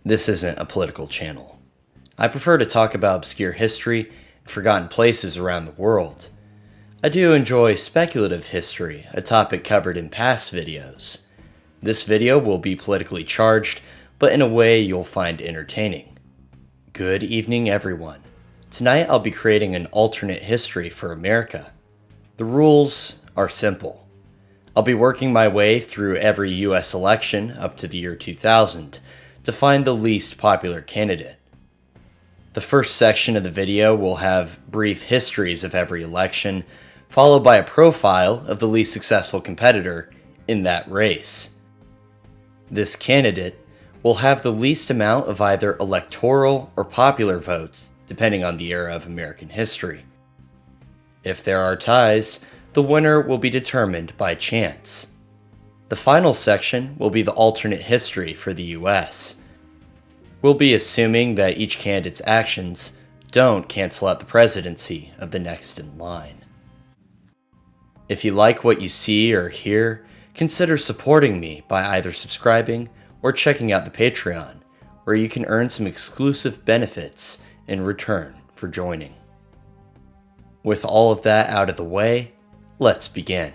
This isn't a political channel. I prefer to talk about obscure history and forgotten places around the world. I do enjoy speculative history, a topic covered in past videos. This video will be politically charged, but in a way you'll find entertaining. Good evening, everyone. Tonight I'll be creating an alternate history for America. The rules are simple. I'll be working my way through every US election up to the year 2000 to find the least popular candidate. The first section of the video will have brief histories of every election, followed by a profile of the least successful competitor in that race. This candidate will have the least amount of either electoral or popular votes, depending on the era of American history. If there are ties, the winner will be determined by chance. The final section will be the alternate history for the US. We'll be assuming that each candidate's actions don't cancel out the presidency of the next in line. If you like what you see or hear, consider supporting me by either subscribing or checking out the Patreon, where you can earn some exclusive benefits in return for joining. With all of that out of the way, let's begin.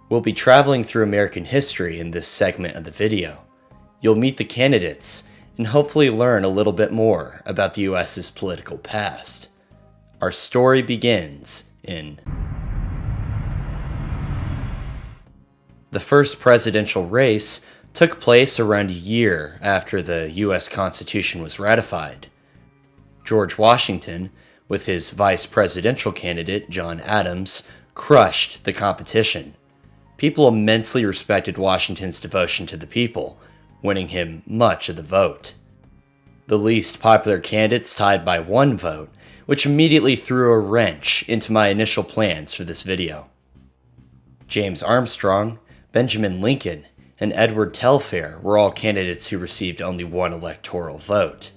We'll be traveling through American history in this segment of the video. You'll meet the candidates and hopefully learn a little bit more about the US's political past. Our story begins in the first presidential race took place around a year after the US Constitution was ratified. George Washington, with his vice presidential candidate John Adams, crushed the competition. People immensely respected Washington's devotion to the people, winning him much of the vote. The least popular candidates tied by one vote, which immediately threw a wrench into my initial plans for this video. James Armstrong, Benjamin Lincoln, and Edward Telfair were all candidates who received only one electoral vote.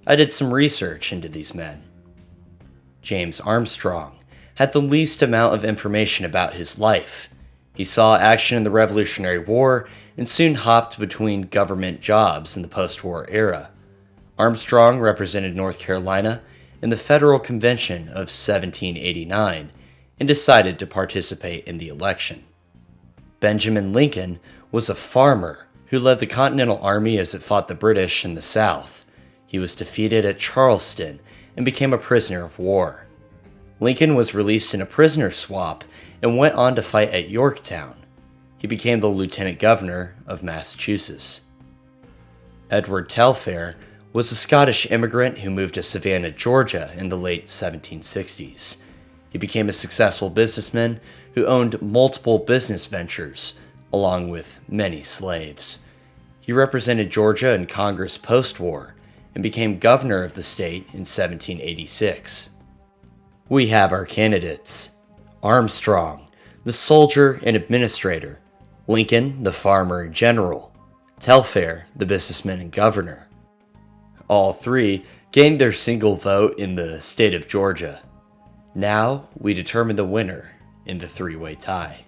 I did some research into these men. James Armstrong had the least amount of information about his life. He saw action in the Revolutionary War and soon hopped between government jobs in the post-war era. Armstrong represented North Carolina in the Federal Convention of 1789 and decided to participate in the election. Benjamin Lincoln was a farmer who led the Continental Army as it fought the British in the South. He was defeated at Charleston and became a prisoner of war. Lincoln was released in a prisoner swap and went on to fight at Yorktown. He became the lieutenant governor of Massachusetts. Edward Telfair was a Scottish immigrant who moved to Savannah, Georgia in the late 1760s. He became a successful businessman who owned multiple business ventures, along with many slaves. He represented Georgia in Congress post-war and became governor of the state in 1786. We have our candidates: Armstrong, the soldier and administrator; Lincoln, the farmer and general; Telfair, the businessman and governor. All three gained their single vote in the state of Georgia. Now we determine the winner in the three-way tie.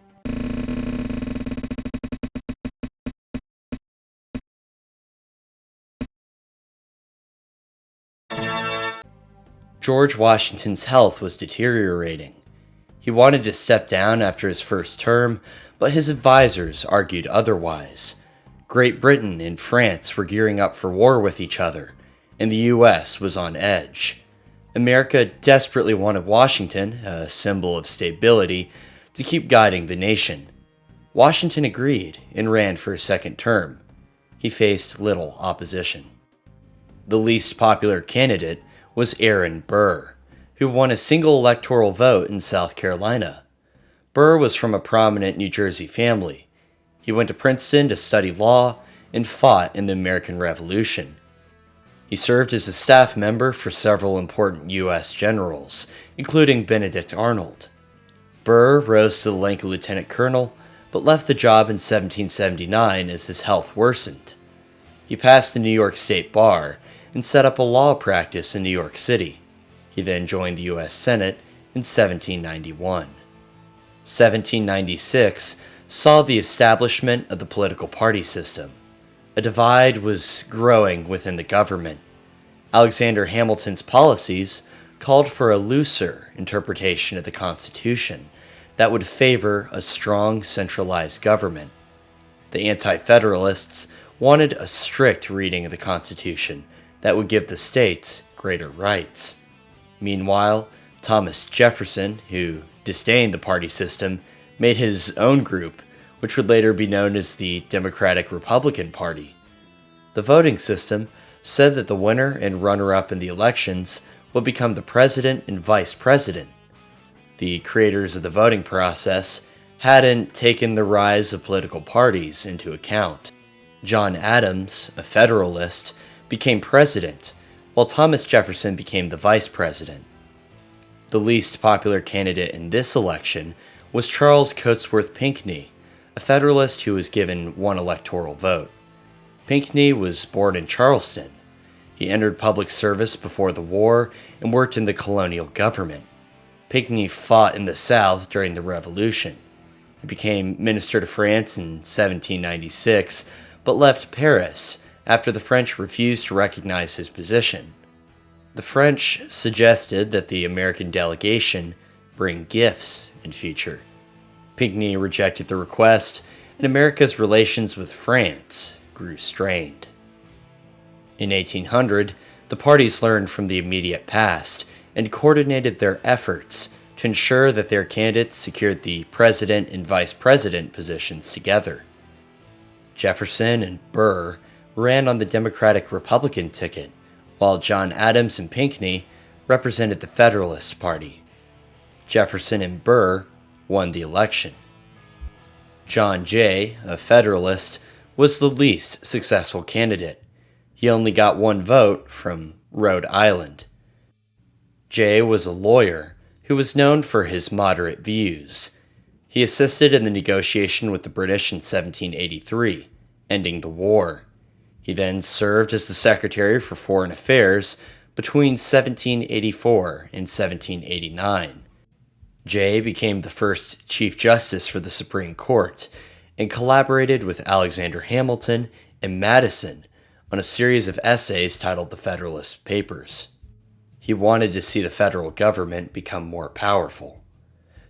George Washington's health was deteriorating. He wanted to step down after his first term, but his advisors argued otherwise. Great Britain and France were gearing up for war with each other, and the US was on edge. America desperately wanted Washington, a symbol of stability, to keep guiding the nation. Washington agreed and ran for a second term. He faced little opposition. The least popular candidate was Aaron Burr, who won a single electoral vote in South Carolina. Burr was from a prominent New Jersey family. He went to Princeton to study law and fought in the American Revolution. He served as a staff member for several important U.S. generals, including Benedict Arnold. Burr rose to the rank of lieutenant colonel, but left the job in 1779 as his health worsened. He passed the New York State Bar and set up a law practice in New York City. He then joined the U.S. Senate in 1791. 1796 saw the establishment of the political party system. A divide was growing within the government. Alexander Hamilton's policies called for a looser interpretation of the Constitution that would favor a strong centralized government. The Anti-Federalists wanted a strict reading of the Constitution that would give the states greater rights. Meanwhile, Thomas Jefferson, who disdained the party system, made his own group, which would later be known as the Democratic-Republican Party. The voting system said that the winner and runner-up in the elections would become the president and vice president. The creators of the voting process hadn't taken the rise of political parties into account. John Adams, a Federalist, became president, while Thomas Jefferson became the vice president. The least popular candidate in this election was Charles Cotesworth Pinckney, a Federalist who was given one electoral vote. Pinckney was born in Charleston. He entered public service before the war and worked in the colonial government. Pinckney fought in the South during the Revolution. He became minister to France in 1796, but left Paris after the French refused to recognize his position. The French suggested that the American delegation bring gifts in future. Pinckney rejected the request, and America's relations with France grew strained. In 1800, the parties learned from the immediate past and coordinated their efforts to ensure that their candidates secured the president and vice president positions together. Jefferson and Burr ran on the Democratic-Republican ticket, while John Adams and Pinckney represented the Federalist Party. Jefferson and Burr won the election. John Jay, a Federalist, was the least successful candidate. He only got one vote from Rhode Island. Jay was a lawyer who was known for his moderate views. He assisted in the negotiation with the British in 1783, ending the war. He then served as the Secretary for Foreign Affairs between 1784 and 1789. Jay became the first Chief Justice for the Supreme Court and collaborated with Alexander Hamilton and Madison on a series of essays titled the Federalist Papers. He wanted to see the federal government become more powerful.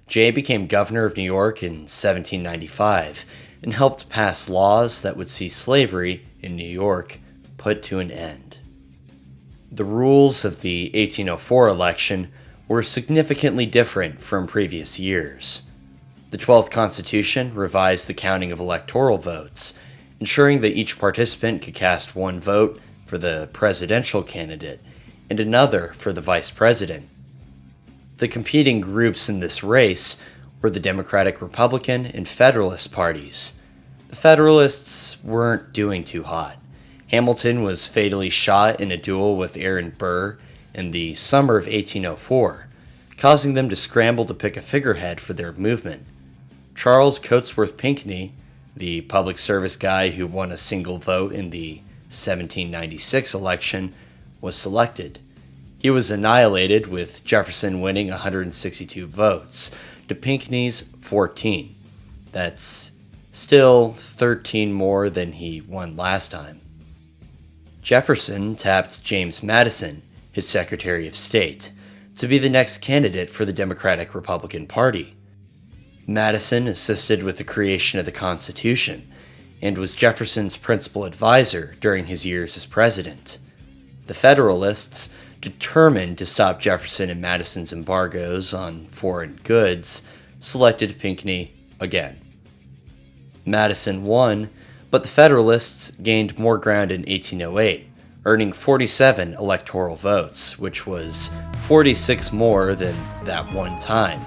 Jay became governor of New York in 1795 and helped pass laws that would see slavery in New York put to an end. The rules of the 1804 election were significantly different from previous years. The 12th Constitution revised the counting of electoral votes, ensuring that each participant could cast one vote for the presidential candidate and another for the vice president. The competing groups in this race were the Democratic-Republican and Federalist parties. The Federalists weren't doing too hot. Hamilton was fatally shot in a duel with Aaron Burr in the summer of 1804, causing them to scramble to pick a figurehead for their movement. Charles Cotesworth Pinckney, the public service guy who won a single vote in the 1796 election, was selected. He was annihilated, with Jefferson winning 162 votes to Pinckney's 14. That's still 13 more than he won last time. Jefferson tapped James Madison, his Secretary of State, to be the next candidate for the Democratic-Republican Party. Madison assisted with the creation of the Constitution and was Jefferson's principal advisor during his years as president. The Federalists, determined to stop Jefferson and Madison's embargoes on foreign goods, selected Pinckney again. Madison won, but the Federalists gained more ground in 1808, earning 47 electoral votes, which was 46 more than that one time.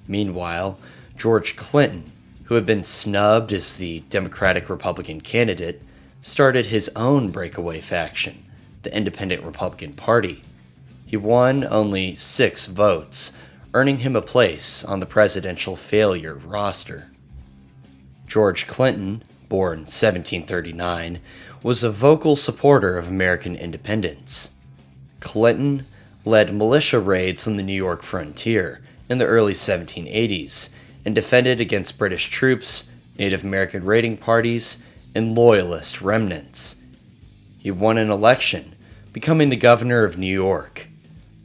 Meanwhile, George Clinton, who had been snubbed as the Democratic-Republican candidate, started his own breakaway faction, the Independent Republican Party. He won only 6 votes, earning him a place on the presidential failure roster. George Clinton, born 1739, was a vocal supporter of American independence. Clinton led militia raids on the New York frontier in the early 1780s and defended against British troops, Native American raiding parties, and Loyalist remnants. He won an election, becoming the governor of New York.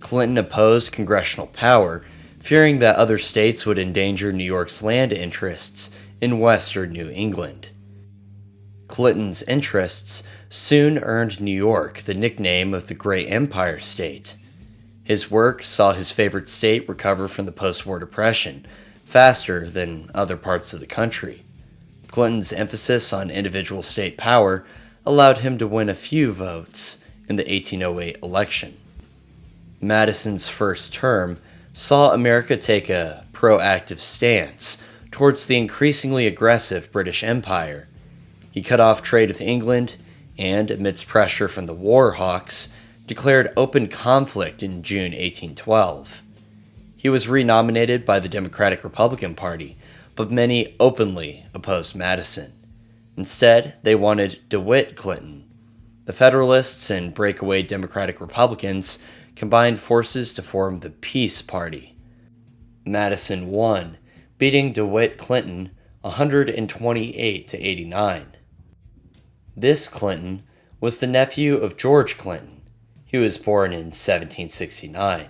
Clinton opposed congressional power, fearing that other states would endanger New York's land interests in western New England. Clinton's interests soon earned New York the nickname of the Great Empire State. His work saw his favorite state recover from the post-war depression faster than other parts of the country. Clinton's emphasis on individual state power allowed him to win a few votes in the 1808 election. Madison's first term saw America take a proactive stance towards the increasingly aggressive British Empire. He cut off trade with England and, amidst pressure from the war hawks, declared open conflict in June 1812. He was renominated by the Democratic-Republican Party, but many openly opposed Madison. Instead, they wanted DeWitt Clinton. The Federalists and breakaway Democratic-Republicans combined forces to form the Peace Party. Madison won, beating DeWitt Clinton 128 to 89. This Clinton was the nephew of George Clinton. He was born in 1769.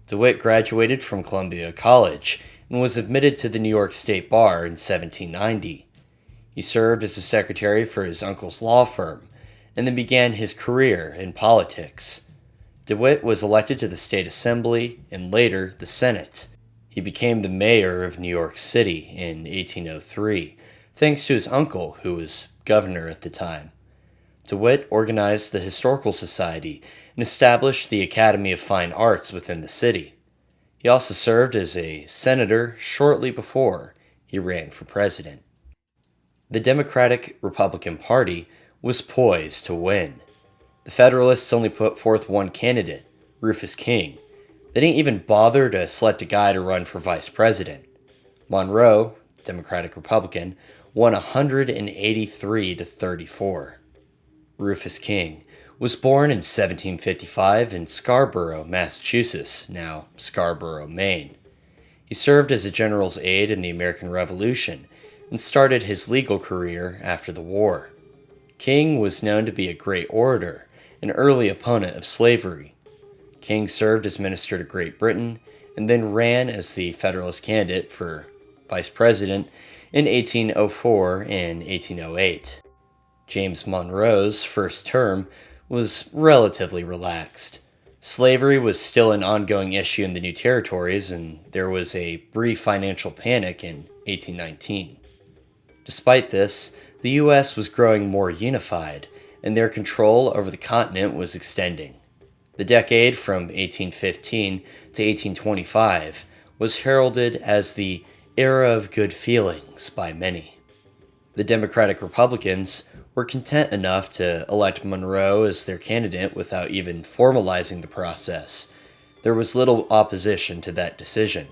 DeWitt graduated from Columbia College and was admitted to the New York State Bar in 1790. He served as a secretary for his uncle's law firm and then began his career in politics. DeWitt was elected to the State Assembly and later the Senate. He became the mayor of New York City in 1803, thanks to his uncle, who was governor at the time. DeWitt organized the Historical Society and established the Academy of Fine Arts within the city. He also served as a senator shortly before he ran for president. The Democratic-Republican Party was poised to win. The Federalists only put forth one candidate, Rufus King. They didn't even bother to select a guy to run for vice president. Monroe, Democratic-Republican, won 183 to 34. Rufus King was born in 1755 in Scarborough, Massachusetts, now Scarborough, Maine. He served as a general's aide in the American Revolution and started his legal career after the war. King was known to be a great orator, an early opponent of slavery. King served as minister to Great Britain and then ran as the Federalist candidate for vice president in 1804 and 1808. James Monroe's first term was relatively relaxed. Slavery was still an ongoing issue in the new territories, and there was a brief financial panic in 1819. Despite this, the U.S. was growing more unified, and their control over the continent was extending. The decade from 1815 to 1825 was heralded as the era of good feelings by many. The Democratic Republicans were content enough to elect Monroe as their candidate without even formalizing the process. There was little opposition to that decision.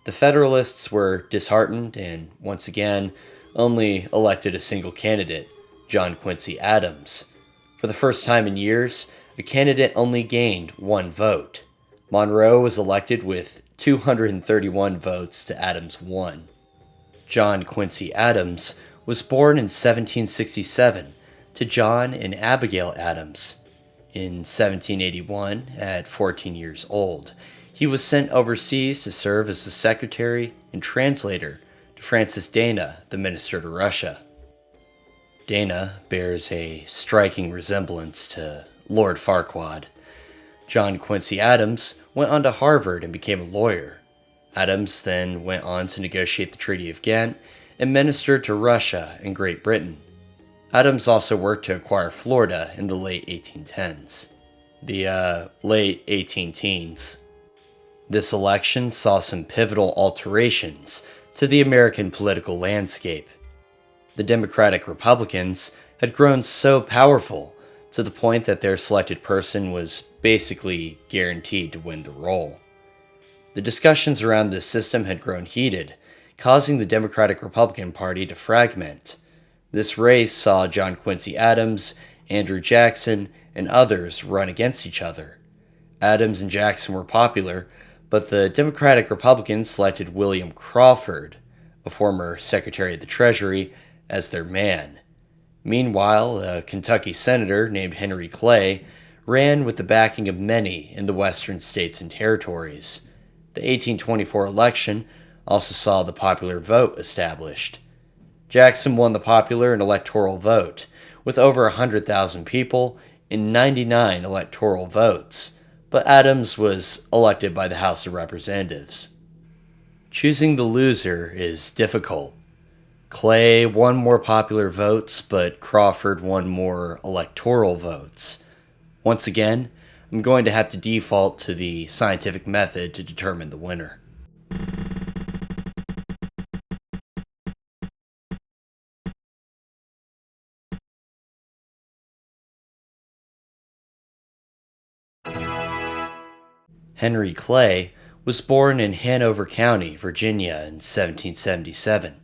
The Federalists were disheartened and, once again, only elected a single candidate, John Quincy Adams. For the first time in years, a candidate only gained one vote. Monroe was elected with 231 votes to Adams' 1. John Quincy Adams was born in 1767 to John and Abigail Adams. In 1781, at 14 years old, he was sent overseas to serve as the secretary and translator to Francis Dana, the minister to Russia. Dana bears a striking resemblance to Lord Farquaad. John Quincy Adams went on to Harvard and became a lawyer. Adams then went on to negotiate the Treaty of Ghent and ministered to Russia and Great Britain. Adams also worked to acquire Florida in the late 1810s. The late 18 teens. This election saw some pivotal alterations to the American political landscape. The Democratic Republicans had grown so powerful to the point that their selected person was basically guaranteed to win the role. The discussions around this system had grown heated, causing the Democratic-Republican Party to fragment. This race saw John Quincy Adams, Andrew Jackson, and others run against each other. Adams and Jackson were popular, but the Democratic-Republicans selected William Crawford, a former Secretary of the Treasury, as their man. Meanwhile, a Kentucky senator named Henry Clay ran with the backing of many in the western states and territories. The 1824 election also saw the popular vote established. Jackson won the popular and electoral vote, with over 100,000 people in 99 electoral votes, but Adams was elected by the House of Representatives. Choosing the loser is difficult. Clay won more popular votes, but Crawford won more electoral votes. Once again, I'm going to have to default to the scientific method to determine the winner. Henry Clay was born in Hanover County, Virginia in 1777.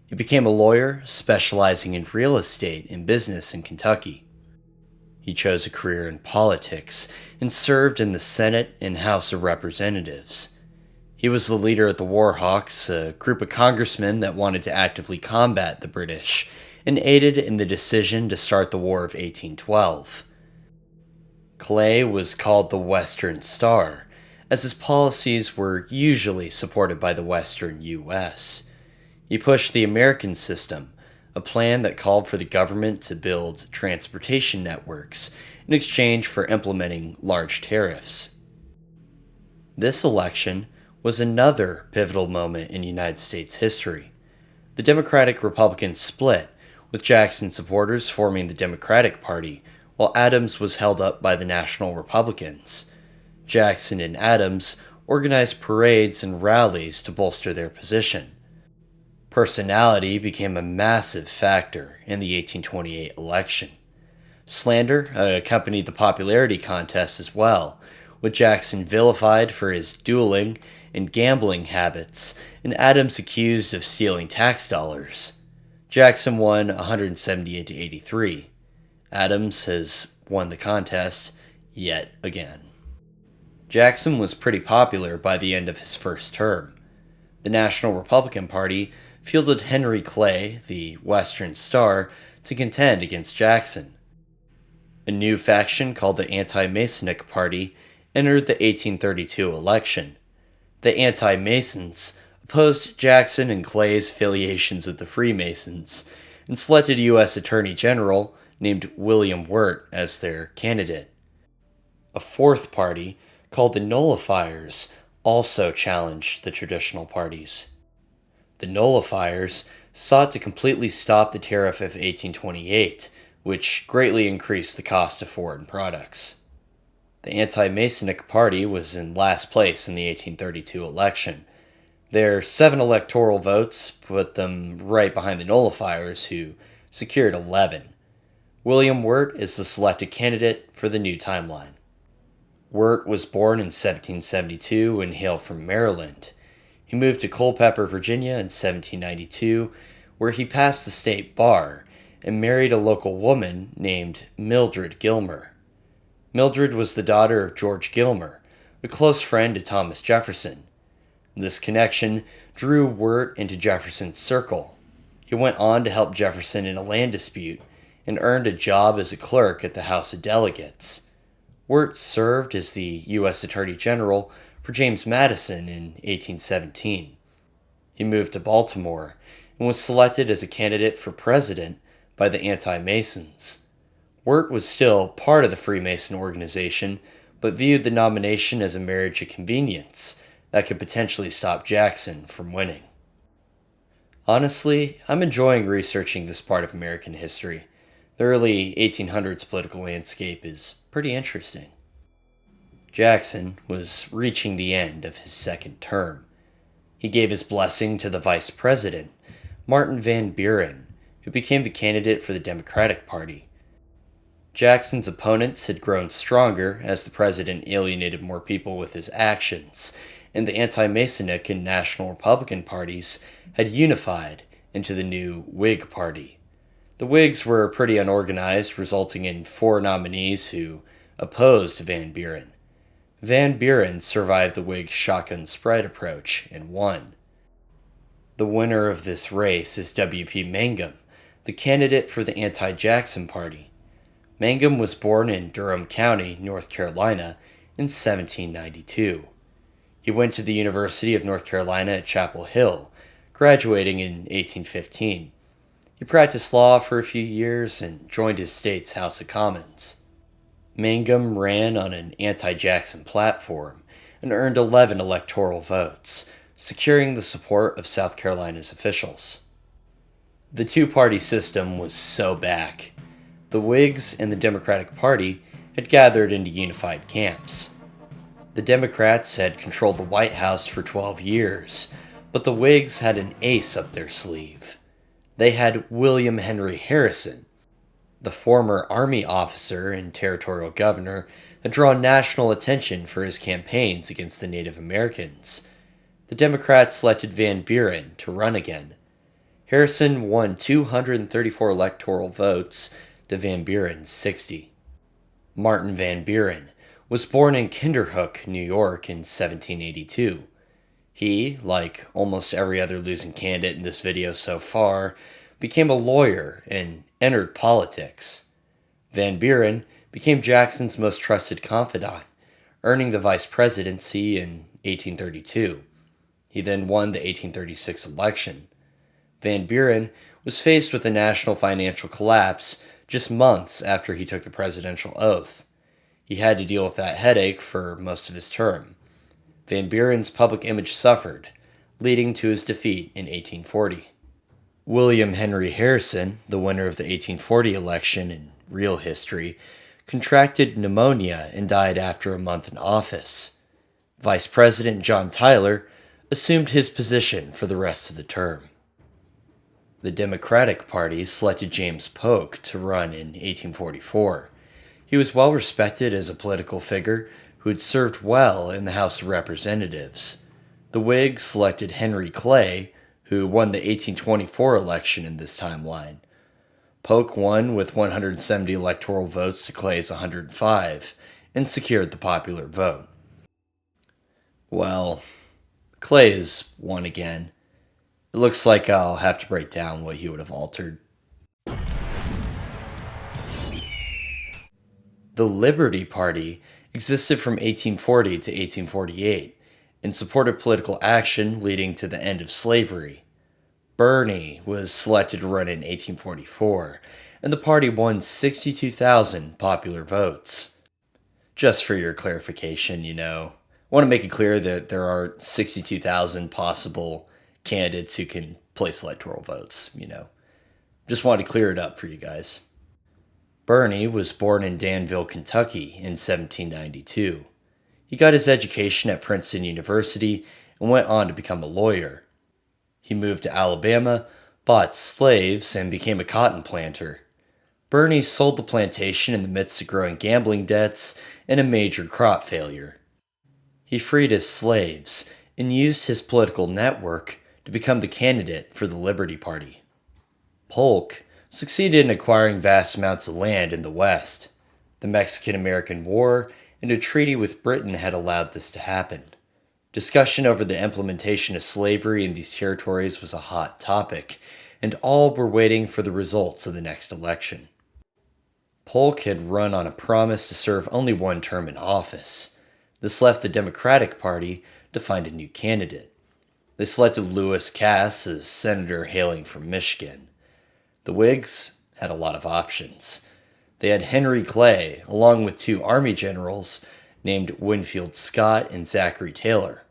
He became a lawyer specializing in real estate and business in Kentucky. He chose a career in politics and served in the Senate and House of Representatives. He was the leader of the Warhawks, a group of congressmen that wanted to actively combat the British, and aided in the decision to start the War of 1812. Clay was called the Western Star, as his policies were usually supported by the Western U.S. He pushed the American system, a plan that called for the government to build transportation networks in exchange for implementing large tariffs. This election was another pivotal moment in United States history. The Democratic-Republican split, with Jackson supporters forming the Democratic Party, while Adams was held up by the National Republicans. Jackson and Adams organized parades and rallies to bolster their position. Personality became a massive factor in the 1828 election. Slander accompanied the popularity contest as well, with Jackson vilified for his dueling and gambling habits, and Adams accused of stealing tax dollars. Jackson won 178 to 83. Adams has won the contest yet again. Jackson was pretty popular by the end of his first term. The National Republican Party fielded Henry Clay, the Western Star, to contend against Jackson. A new faction called the Anti-Masonic Party entered the 1832 election. The Anti-Masons opposed Jackson and Clay's affiliations with the Freemasons and selected a U.S. Attorney General named William Wirt as their candidate. A fourth party, called the Nullifiers, also challenged the traditional parties. The Nullifiers sought to completely stop the tariff of 1828, which greatly increased the cost of foreign products. The Anti-Masonic Party was in last place in the 1832 election. Their 7 electoral votes put them right behind the Nullifiers, who secured 11. William Wirt is the selected candidate for the new timeline. Wirt was born in 1772 and hailed from Maryland. He moved to Culpeper, Virginia in 1792, where he passed the state bar and married a local woman named Mildred Gilmer. Mildred was the daughter of George Gilmer, a close friend to Thomas Jefferson. This connection drew Wirt into Jefferson's circle. He went on to help Jefferson in a land dispute and earned a job as a clerk at the House of Delegates. Wirt served as the U.S. Attorney General for James Madison in 1817. He moved to Baltimore and was selected as a candidate for president by the Anti-Masons. Wirt was still part of the Freemason organization, but viewed the nomination as a marriage of convenience that could potentially stop Jackson from winning. Honestly, I'm enjoying researching this part of American history. The early 1800s political landscape is pretty interesting. Jackson was reaching the end of his second term. He gave his blessing to the vice president, Martin Van Buren, who became the candidate for the Democratic Party. Jackson's opponents had grown stronger as the president alienated more people with his actions, and the Anti-Masonic and National Republican parties had unified into the new Whig Party. The Whigs were pretty unorganized, resulting in 4 nominees who opposed Van Buren. Van Buren survived the Whig shotgun spread approach and won. The winner of this race is W.P. Mangum, the candidate for the anti-Jackson Party. Mangum was born in Durham County, North Carolina, in 1792. He went to the University of North Carolina at Chapel Hill, graduating in 1815. He practiced law for a few years and joined his state's House of Commons. Mangum ran on an anti-Jackson platform and earned 11 electoral votes, securing the support of South Carolina's officials. The two-party system was so back. The Whigs and the Democratic Party had gathered into unified camps. The Democrats had controlled the White House for 12 years, but the Whigs had an ace up their sleeve. They had William Henry Harrison. The former Army officer and territorial governor had drawn national attention for his campaigns against the Native Americans. The Democrats selected Van Buren to run again. Harrison won 234 electoral votes to Van Buren's 60. Martin Van Buren was born in Kinderhook, New York in 1782. He, like almost every other losing candidate in this video so far, became a lawyer and entered politics. Van Buren became Jackson's most trusted confidant, earning the vice presidency in 1832. He then won the 1836 election. Van Buren was faced with a national financial collapse just months after he took the presidential oath. He had to deal with that headache for most of his term. Van Buren's public image suffered, leading to his defeat in 1840. William Henry Harrison, the winner of the 1840 election in real history, contracted pneumonia and died after a month in office. Vice President John Tyler assumed his position for the rest of the term. The Democratic Party selected James Polk to run in 1844. He was well respected as a political figure who had served well in the House of Representatives. The Whigs selected Henry Clay, who won the 1824 election in this timeline. Polk won with 170 electoral votes to Clay's 105 and secured the popular vote. Well, Clay has won again. It looks like I'll have to break down what he would have altered. The Liberty Party existed from 1840 to 1848 and supported political action leading to the end of slavery. Birney was selected to run in 1844, and the party won 62,000 popular votes. Just for your clarification, I want to make it clear that there aren't 62,000 possible candidates who can place electoral votes, Just wanted to clear it up for you guys. Birney was born in Danville, Kentucky in 1792. He got his education at Princeton University and went on to become a lawyer. He moved to Alabama, bought slaves, and became a cotton planter. Birney sold the plantation in the midst of growing gambling debts and a major crop failure. He freed his slaves and used his political network to become the candidate for the Liberty Party. Polk succeeded in acquiring vast amounts of land in the West. The Mexican-American War and a treaty with Britain had allowed this to happen. Discussion over the implementation of slavery in these territories was a hot topic, and all were waiting for the results of the next election. Polk had run on a promise to serve only one term in office. This left the Democratic Party to find a new candidate. They selected Lewis Cass as senator hailing from Michigan. The Whigs had a lot of options. They had Henry Clay, along with two Army generals named Winfield Scott and Zachary Taylor.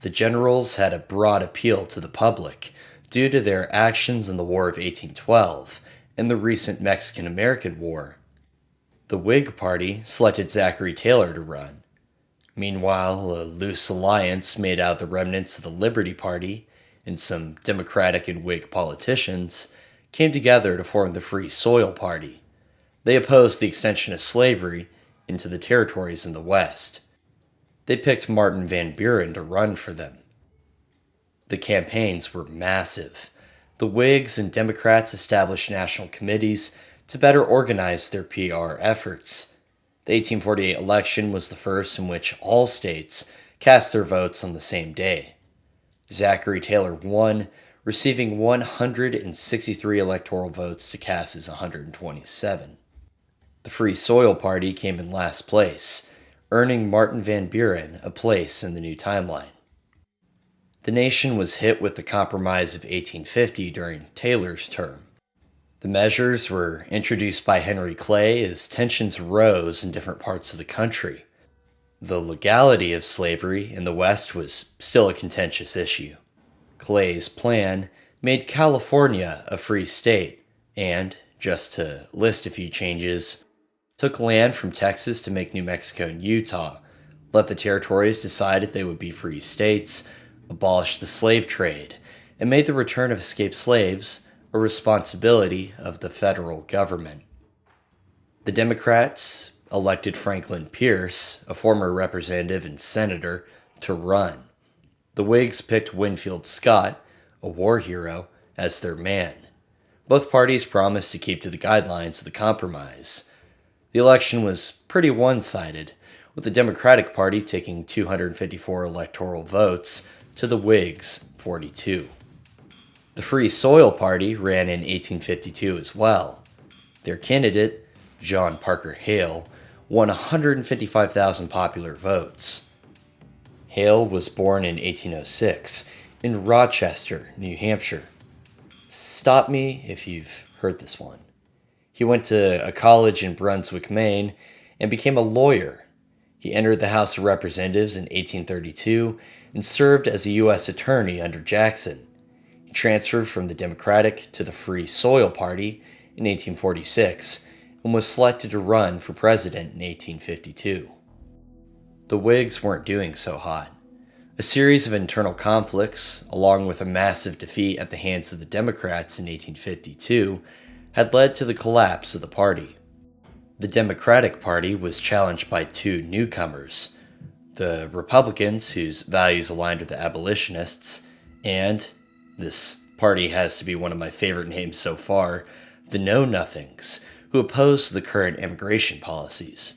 The generals had a broad appeal to the public due to their actions in the War of 1812 and the recent Mexican-American War. The Whig Party selected Zachary Taylor to run. Meanwhile, a loose alliance made out of the remnants of the Liberty Party and some Democratic and Whig politicians came together to form the Free Soil Party. They opposed the extension of slavery into the territories in the West. They picked Martin Van Buren to run for them. The campaigns were massive. The Whigs and Democrats established national committees to better organize their PR efforts. The 1848 election was the first in which all states cast their votes on the same day. Zachary Taylor won, receiving 163 electoral votes to Cass's 127. The Free Soil Party came in last place, earning Martin Van Buren a place in the new timeline. The nation was hit with the Compromise of 1850 during Taylor's term. The measures were introduced by Henry Clay as tensions rose in different parts of the country. The legality of slavery in the West was still a contentious issue. Clay's plan made California a free state and, just to list a few changes, took land from Texas to make New Mexico and Utah, let the territories decide if they would be free states, abolished the slave trade, and made the return of escaped slaves a responsibility of the federal government. The Democrats elected Franklin Pierce, a former representative and senator, to run. The Whigs picked Winfield Scott, a war hero, as their man. Both parties promised to keep to the guidelines of the compromise. The election was pretty one-sided, with the Democratic Party taking 254 electoral votes to the Whigs' 42. The Free Soil Party ran in 1852 as well. Their candidate, John Parker Hale, won 155,000 popular votes. Hale was born in 1806 in Rochester, New Hampshire. Stop me if you've heard this one. He went to a college in Brunswick, Maine, and became a lawyer. He entered the House of Representatives in 1832 and served as a U.S. attorney under Jackson. He transferred from the Democratic to the Free Soil Party in 1846 and was selected to run for president in 1852. The Whigs weren't doing so hot. A series of internal conflicts, along with a massive defeat at the hands of the Democrats in 1852, had led to the collapse of the party. The Democratic Party was challenged by two newcomers, the Republicans, whose values aligned with the abolitionists, and, this party has to be one of my favorite names so far, the Know-Nothings, who opposed the current immigration policies.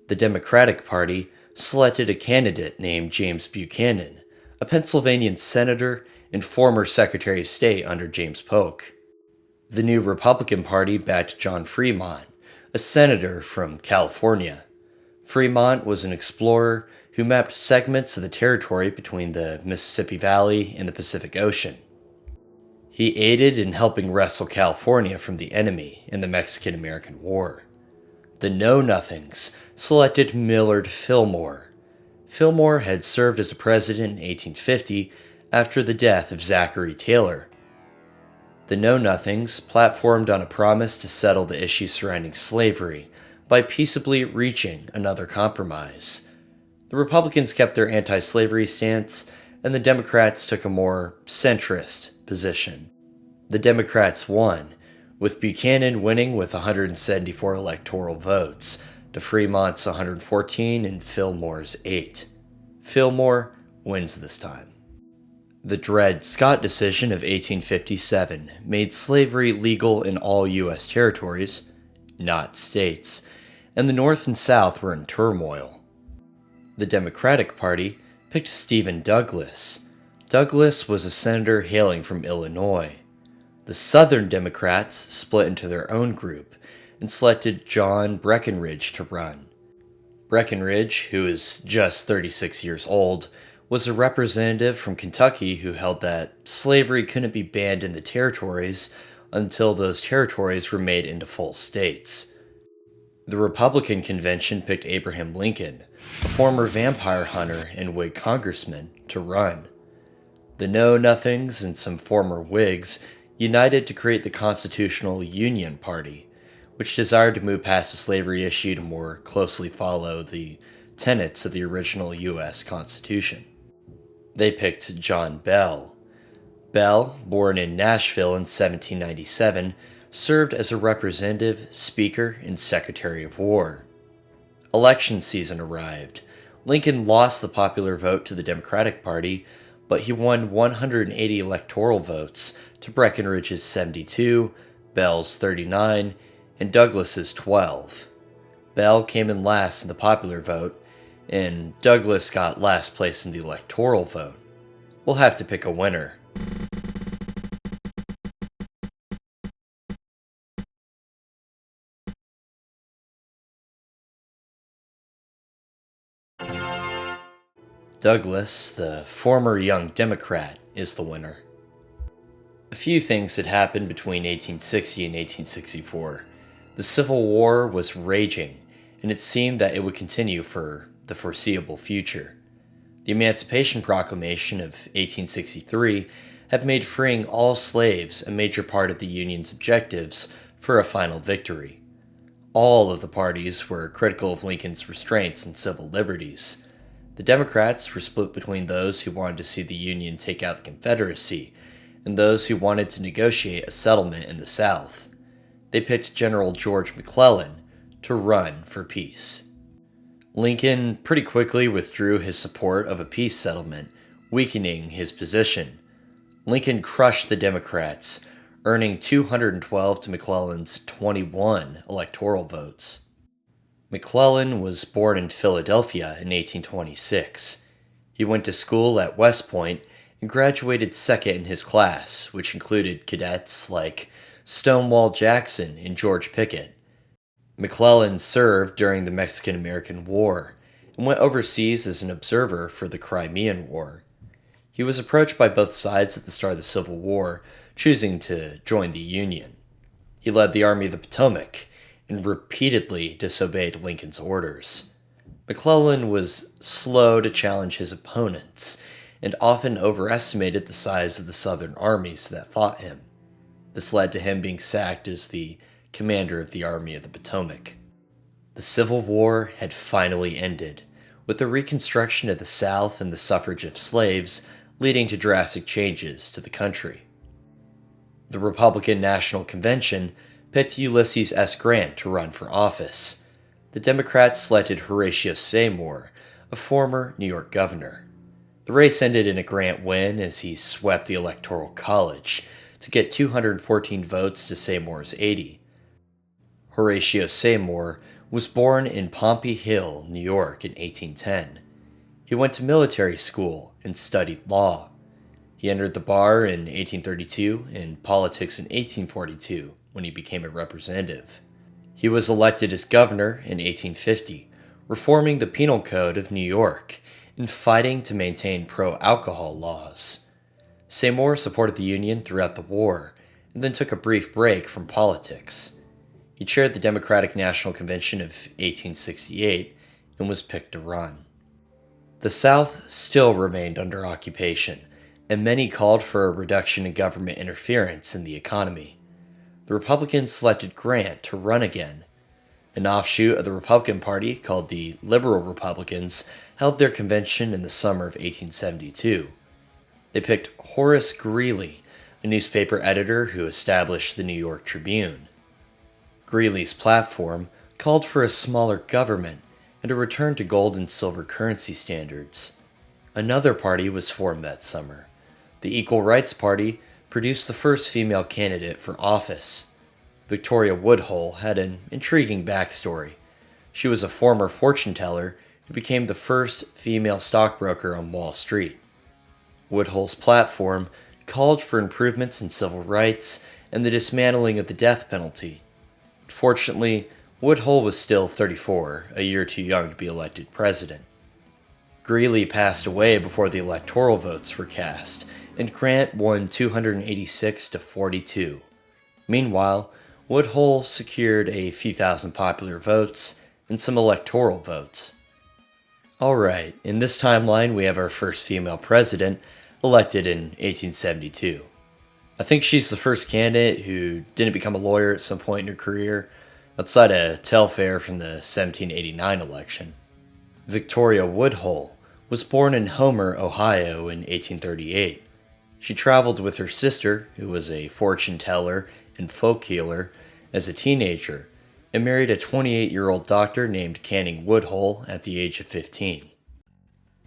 The Democratic Party selected a candidate named James Buchanan, a Pennsylvania senator and former Secretary of State under James Polk. The new Republican Party backed John Fremont, a senator from California. Fremont was an explorer who mapped segments of the territory between the Mississippi Valley and the Pacific Ocean. He aided in helping wrestle California from the enemy in the Mexican-American War. The Know-Nothings selected Millard Fillmore. Fillmore had served as a president in 1850 after the death of Zachary Taylor. The Know-Nothings platformed on a promise to settle the issues surrounding slavery by peaceably reaching another compromise. The Republicans kept their anti-slavery stance, and the Democrats took a more centrist position. The Democrats won, with Buchanan winning with 174 electoral votes, to Fremont's 114 and Fillmore's 8. Fillmore wins this time. The Dred Scott decision of 1857 made slavery legal in all U.S. territories, not states, and the North and South were in turmoil. The Democratic Party picked Stephen Douglas. Douglas was a senator hailing from Illinois. The Southern Democrats split into their own group and selected John Breckinridge to run. Breckinridge, who is just 36 years old, was a representative from Kentucky who held that slavery couldn't be banned in the territories until those territories were made into full states. The Republican convention picked Abraham Lincoln, a former vampire hunter and Whig congressman, to run. The Know-Nothings and some former Whigs united to create the Constitutional Union Party, which desired to move past the slavery issue to more closely follow the tenets of the original U.S. Constitution. They picked John Bell. Bell, born in Nashville in 1797, served as a representative, speaker, and secretary of war. Election season arrived. Lincoln lost the popular vote to the Democratic Party, but he won 180 electoral votes to Breckinridge's 72, Bell's 39, and Douglas's 12. Bell came in last in the popular vote, and Douglas got last place in the electoral vote. We'll have to pick a winner. Douglas, the former Young Democrat, is the winner. A few things had happened between 1860 and 1864. The Civil War was raging, and it seemed that it would continue for the foreseeable future. The Emancipation Proclamation of 1863 had made freeing all slaves a major part of the Union's objectives for a final victory. All of the parties were critical of Lincoln's restraints on civil liberties. The Democrats were split between those who wanted to see the Union take out the Confederacy and those who wanted to negotiate a settlement in the South. They picked General George McClellan to run for peace. Lincoln pretty quickly withdrew his support of a peace settlement, weakening his position. Lincoln crushed the Democrats, earning 212 to McClellan's 21 electoral votes. McClellan was born in Philadelphia in 1826. He went to school at West Point and graduated second in his class, which included cadets like Stonewall Jackson and George Pickett. McClellan served during the Mexican-American War and went overseas as an observer for the Crimean War. He was approached by both sides at the start of the Civil War, choosing to join the Union. He led the Army of the Potomac and repeatedly disobeyed Lincoln's orders. McClellan was slow to challenge his opponents and often overestimated the size of the Southern armies that fought him. This led to him being sacked as the commander of the Army of the Potomac. The Civil War had finally ended, with the reconstruction of the South and the suffrage of slaves leading to drastic changes to the country. The Republican National Convention picked Ulysses S. Grant to run for office. The Democrats selected Horatio Seymour, a former New York governor. The race ended in a Grant win as he swept the Electoral College to get 214 votes to Seymour's 80. Horatio Seymour was born in Pompey Hill, New York in 1810. He went to military school and studied law. He entered the bar in 1832 and politics in 1842 when he became a representative. He was elected as governor in 1850, reforming the Penal Code of New York and fighting to maintain pro-alcohol laws. Seymour supported the Union throughout the war and then took a brief break from politics. He chaired the Democratic National Convention of 1868 and was picked to run. The South still remained under occupation, and many called for a reduction in government interference in the economy. The Republicans selected Grant to run again. An offshoot of the Republican Party, called the Liberal Republicans, held their convention in the summer of 1872. They picked Horace Greeley, a newspaper editor who established the New York Tribune. Greeley's platform called for a smaller government and a return to gold and silver currency standards. Another party was formed that summer. The Equal Rights Party produced the first female candidate for office. Victoria Woodhull had an intriguing backstory. She was a former fortune teller who became the first female stockbroker on Wall Street. Woodhull's platform called for improvements in civil rights and the dismantling of the death penalty. Fortunately, Woodhull was still 34, a year too young to be elected president. Greeley passed away before the electoral votes were cast, and Grant won 286 to 42. Meanwhile, Woodhull secured a few thousand popular votes and some electoral votes. Alright, in this timeline we have our first female president, elected in 1872. I think she's the first candidate who didn't become a lawyer at some point in her career, outside of Telfair from the 1789 election. Victoria Woodhull was born in Homer, Ohio in 1838. She traveled with her sister, who was a fortune teller and folk healer, as a teenager, and married a 28-year-old doctor named Canning Woodhull at the age of 15.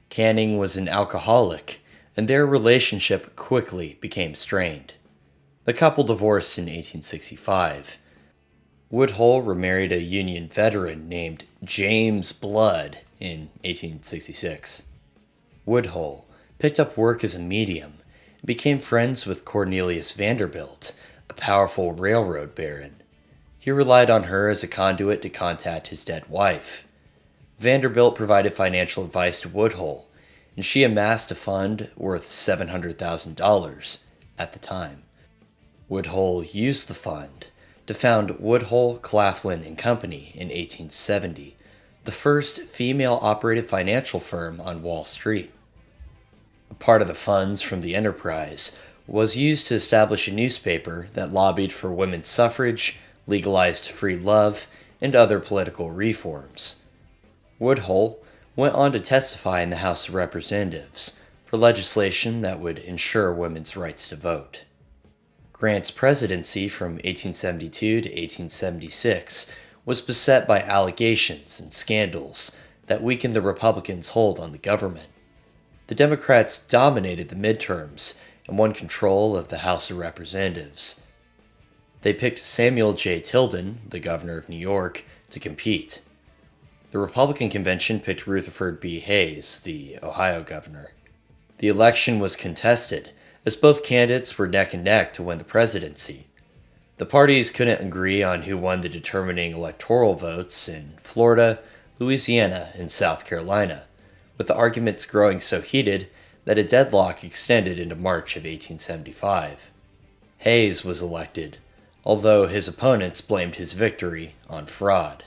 Canning was an alcoholic, and their relationship quickly became strained. The couple divorced in 1865. Woodhull remarried a Union veteran named James Blood in 1866. Woodhull picked up work as a medium and became friends with Cornelius Vanderbilt, a powerful railroad baron. He relied on her as a conduit to contact his dead wife. Vanderbilt provided financial advice to Woodhull, and she amassed a fund worth $700,000 at the time. Woodhull used the fund to found Woodhull, Claflin and Company in 1870, the first female-operated financial firm on Wall Street. A part of the funds from the enterprise was used to establish a newspaper that lobbied for women's suffrage, legalized free love, and other political reforms. Woodhull went on to testify in the House of Representatives for legislation that would ensure women's rights to vote. Grant's presidency from 1872 to 1876 was beset by allegations and scandals that weakened the Republicans' hold on the government. The Democrats dominated the midterms and won control of the House of Representatives. They picked Samuel J. Tilden, the governor of New York, to compete. The Republican convention picked Rutherford B. Hayes, the Ohio governor. The election was contested, as both candidates were neck and neck to win the presidency. The parties couldn't agree on who won the determining electoral votes in Florida, Louisiana, and South Carolina, with the arguments growing so heated that a deadlock extended into March of 1875. Hayes was elected, although his opponents blamed his victory on fraud.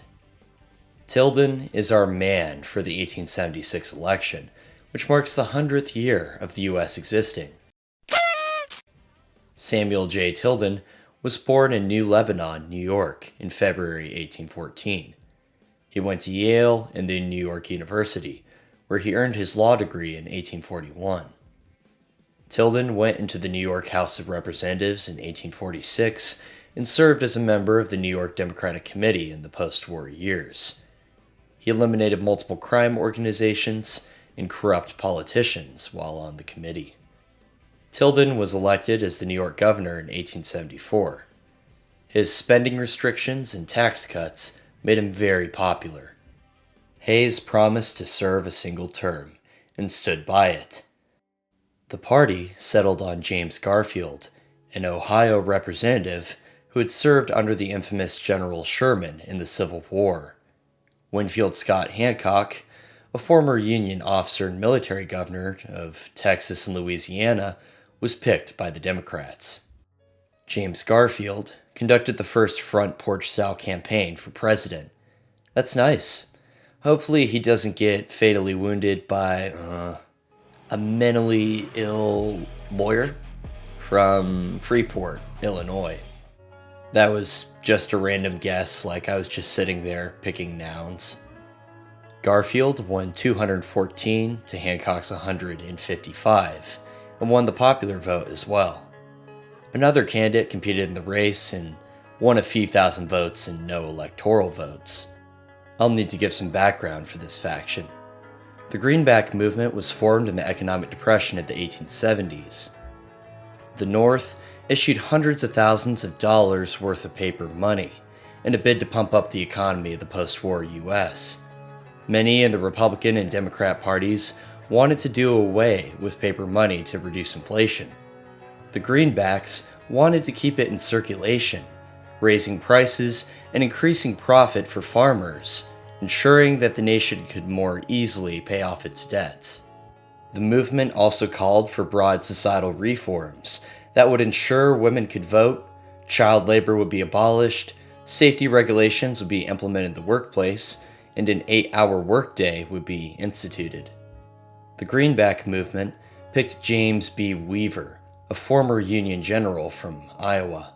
Tilden is our man for the 1876 election, which marks the 100th year of the U.S. existing. Samuel J. Tilden was born in New Lebanon, New York, in February 1814. He went to Yale and then New York University, where he earned his law degree in 1841. Tilden went into the New York House of Representatives in 1846 and served as a member of the New York Democratic Committee in the post-war years. He eliminated multiple crime organizations and corrupt politicians while on the committee. Tilden was elected as the New York governor in 1874. His spending restrictions and tax cuts made him very popular. Hayes promised to serve a single term and stood by it. The party settled on James Garfield, an Ohio representative who had served under the infamous General Sherman in the Civil War. Winfield Scott Hancock, a former Union officer and military governor of Texas and Louisiana, was picked by the Democrats. James Garfield conducted the first front porch-style campaign for president. That's nice. Hopefully he doesn't get fatally wounded by a mentally ill lawyer from Freeport, Illinois. That was just a random guess, like I was just sitting there picking nouns. Garfield won 214 to Hancock's 155, and won the popular vote as well. Another candidate competed in the race and won a few thousand votes and no electoral votes. I'll need to give some background for this faction. The Greenback movement was formed in the economic depression of the 1870s. The North issued hundreds of thousands of dollars worth of paper money in a bid to pump up the economy of the post-war U.S. Many in the Republican and Democrat parties wanted to do away with paper money to reduce inflation. The Greenbacks wanted to keep it in circulation, raising prices and increasing profit for farmers, ensuring that the nation could more easily pay off its debts. The movement also called for broad societal reforms that would ensure women could vote, child labor would be abolished, safety regulations would be implemented in the workplace, and an 8-hour workday would be instituted. The Greenback movement picked James B. Weaver, a former Union general from Iowa.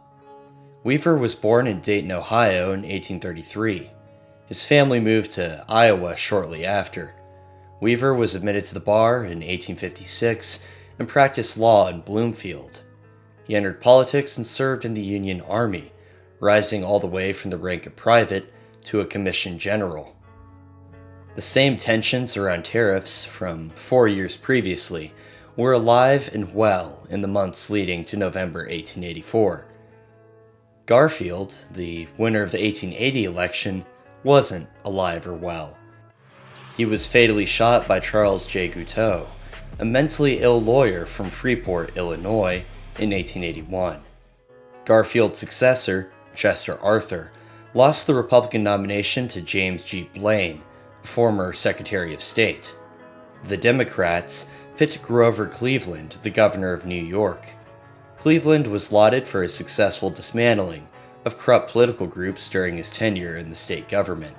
Weaver was born in Dayton, Ohio in 1833. His family moved to Iowa shortly after. Weaver was admitted to the bar in 1856 and practiced law in Bloomfield. He entered politics and served in the Union Army, rising all the way from the rank of private to a commissioned general. The same tensions around tariffs from 4 years previously were alive and well in the months leading to November 1884. Garfield, the winner of the 1880 election, wasn't alive or well. He was fatally shot by Charles J. Guiteau, a mentally ill lawyer from Freeport, Illinois, in 1881. Garfield's successor, Chester Arthur, lost the Republican nomination to James G. Blaine, former Secretary of State. The Democrats picked Grover Cleveland, the governor of New York. Cleveland was lauded for his successful dismantling of corrupt political groups during his tenure in the state government.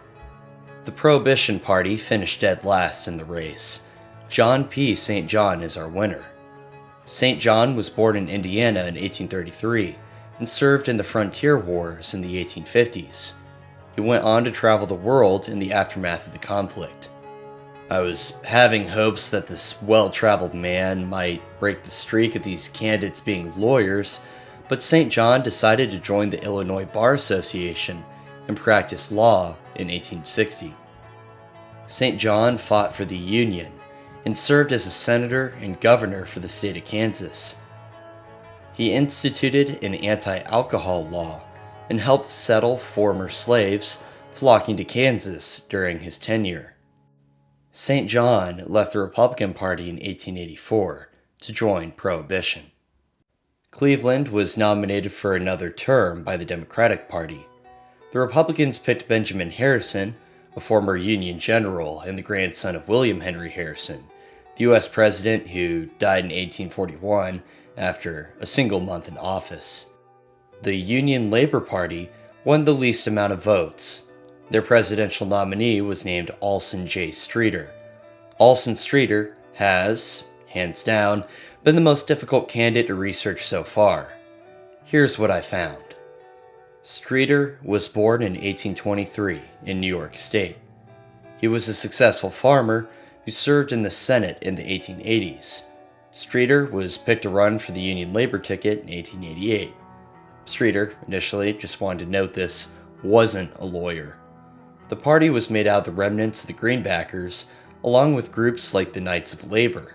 The Prohibition Party finished dead last in the race. John P. St. John is our winner. St. John was born in Indiana in 1833 and served in the frontier wars in the 1850s. He went on to travel the world in the aftermath of the conflict. I was having hopes that this well-traveled man might break the streak of these candidates being lawyers, but St. John decided to join the Illinois Bar Association and practice law in 1860. St. John fought for the Union and served as a senator and governor for the state of Kansas. He instituted an anti-alcohol law and helped settle former slaves flocking to Kansas during his tenure. St. John left the Republican Party in 1884 to join Prohibition. Cleveland was nominated for another term by the Democratic Party. The Republicans picked Benjamin Harrison, a former Union general and the grandson of William Henry Harrison, the U.S. president who died in 1841 after a single month in office. The Union Labor Party won the least amount of votes. Their presidential nominee was named Alson J. Streeter. Alson Streeter has, hands down, been the most difficult candidate to research so far. Here's what I found. Streeter was born in 1823 in New York State. He was a successful farmer who served in the Senate in the 1880s. Streeter was picked to run for the Union Labor ticket in 1888. Streeter, initially, just wanted to note this, wasn't a lawyer. The party was made out of the remnants of the Greenbackers, along with groups like the Knights of Labor.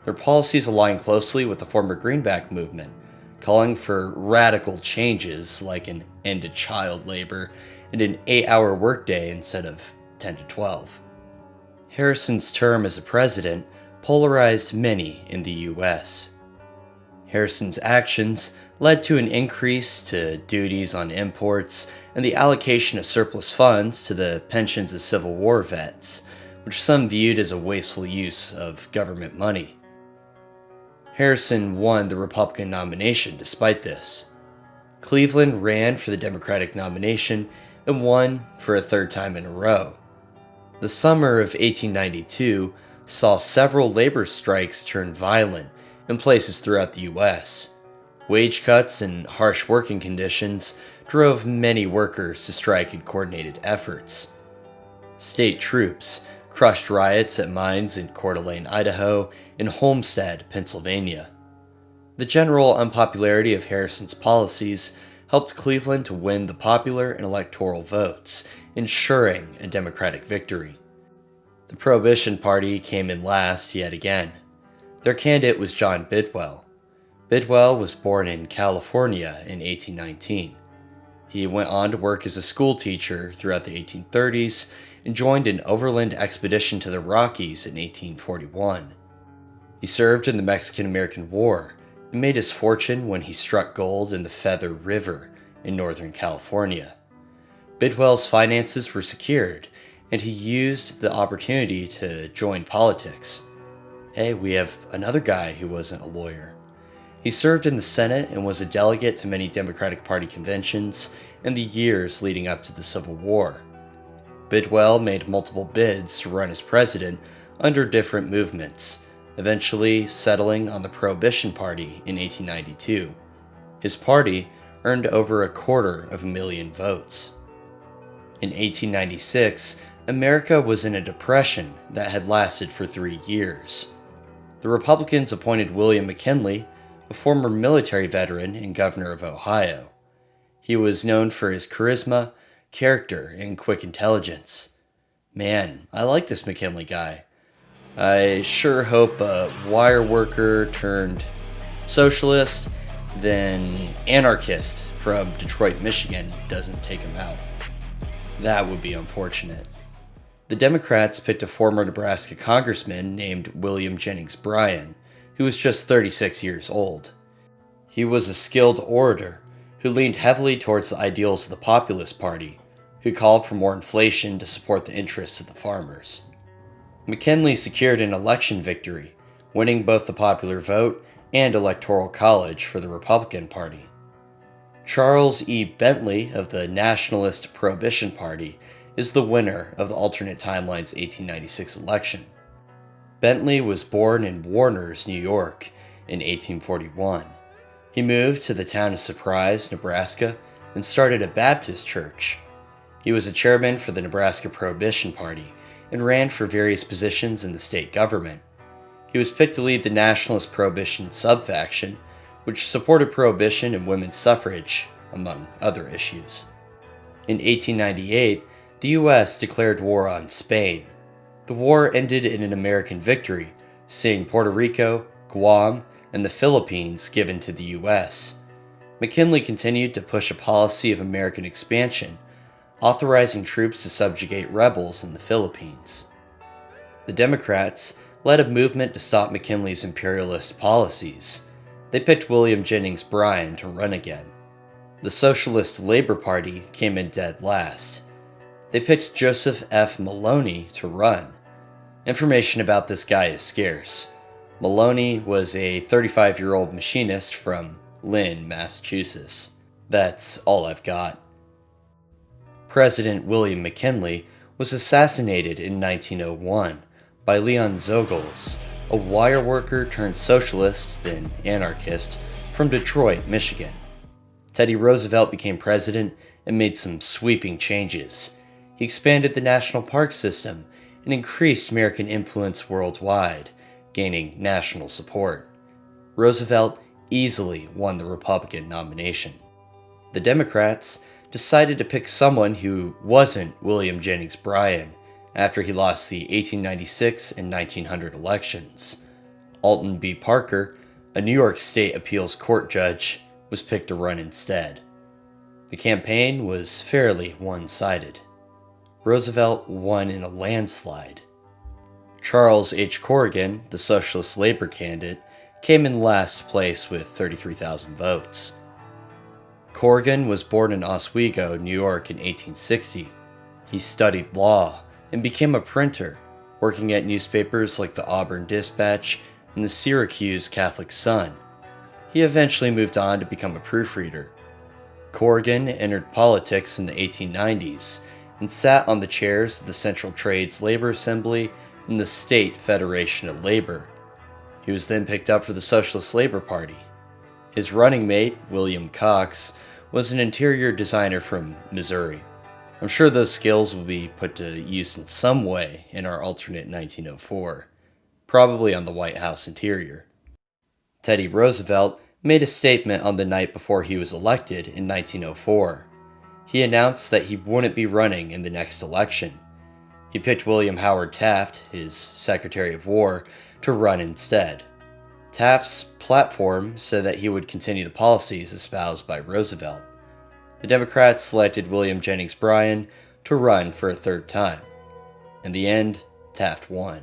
Their policies aligned closely with the former Greenback movement, calling for radical changes like an end to child labor and an 8-hour workday instead of 10 to 12. Harrison's term as a president polarized many in the U.S. Harrison's actions led to an increase to duties on imports and the allocation of surplus funds to the pensions of Civil War vets, which some viewed as a wasteful use of government money. Harrison won the Republican nomination despite this. Cleveland ran for the Democratic nomination and won for a third time in a row. The summer of 1892 saw several labor strikes turn violent in places throughout the U.S. Wage cuts and harsh working conditions drove many workers to strike in coordinated efforts. State troops crushed riots at mines in Coeur d'Alene, Idaho, and Homestead, Pennsylvania. The general unpopularity of Harrison's policies helped Cleveland to win the popular and electoral votes, ensuring a Democratic victory. The Prohibition Party came in last yet again. Their candidate was John Bidwell. Bidwell was born in California in 1819. He went on to work as a school teacher throughout the 1830s and joined an overland expedition to the Rockies in 1841. He served in the Mexican-American War and made his fortune when he struck gold in the Feather River in Northern California. Bidwell's finances were secured, and he used the opportunity to join politics. Hey, we have another guy who wasn't a lawyer. He served in the Senate and was a delegate to many Democratic Party conventions in the years leading up to the Civil War. Bidwell made multiple bids to run as president under different movements, eventually settling on the Prohibition Party in 1892. His party earned over 250,000 votes. In 1896, America was in a depression that had lasted for 3 years. The Republicans appointed William McKinley, a former military veteran and governor of Ohio. He was known for his charisma, character, and quick intelligence. Man, I like this McKinley guy. I sure hope a wire worker turned socialist, then anarchist from Detroit, Michigan doesn't take him out. That would be unfortunate. The Democrats picked a former Nebraska congressman named William Jennings Bryan, who was just 36 years old. He was a skilled orator who leaned heavily towards the ideals of the Populist Party, who called for more inflation to support the interests of the farmers. McKinley secured an election victory, winning both the popular vote and electoral college for the Republican Party. Charles E. Bentley of the Nationalist Prohibition Party is the winner of the alternate timeline's 1896 election. Bentley was born in Warners, New York, in 1841. He moved to the town of Surprise, Nebraska, and started a Baptist church. He was a chairman for the Nebraska Prohibition Party and ran for various positions in the state government. He was picked to lead the Nationalist Prohibition subfaction, which supported prohibition and women's suffrage, among other issues. In 1898, the U.S. declared war on Spain. The war ended in an American victory, seeing Puerto Rico, Guam, and the Philippines given to the U.S. McKinley continued to push a policy of American expansion, authorizing troops to subjugate rebels in the Philippines. The Democrats led a movement to stop McKinley's imperialist policies. They picked William Jennings Bryan to run again. The Socialist Labor Party came in dead last. They picked Joseph F. Maloney to run. Information about this guy is scarce. Maloney was a 35-year-old machinist from Lynn, Massachusetts. That's all I've got. President William McKinley was assassinated in 1901 by Leon Czolgosz, a wire worker turned socialist, then anarchist, from Detroit, Michigan. Teddy Roosevelt became president and made some sweeping changes. He expanded the national park system and increased American influence worldwide, gaining national support. Roosevelt easily won the Republican nomination. The Democrats decided to pick someone who wasn't William Jennings Bryan after he lost the 1896 and 1900 elections. Alton B. Parker, a New York State appeals court judge, was picked to run instead. The campaign was fairly one-sided. Roosevelt won in a landslide. Charles H. Corrigan, the Socialist Labor candidate, came in last place with 33,000 votes. Corrigan was born in Oswego, New York in 1860. He studied law and became a printer, working at newspapers like the Auburn Dispatch and the Syracuse Catholic Sun. He eventually moved on to become a proofreader. Corrigan entered politics in the 1890s and sat on the chairs of the Central Trades Labor Assembly and the State Federation of Labor. He was then picked up for the Socialist Labor Party. His running mate, William Cox, was an interior designer from Missouri. I'm sure those skills will be put to use in some way in our alternate 1904, probably on the White House interior. Teddy Roosevelt made a statement on the night before he was elected in 1904. He announced that he wouldn't be running in the next election. He picked William Howard Taft, his Secretary of War, to run instead. Taft's platform said that he would continue the policies espoused by Roosevelt. The Democrats selected William Jennings Bryan to run for a third time. In the end, Taft won.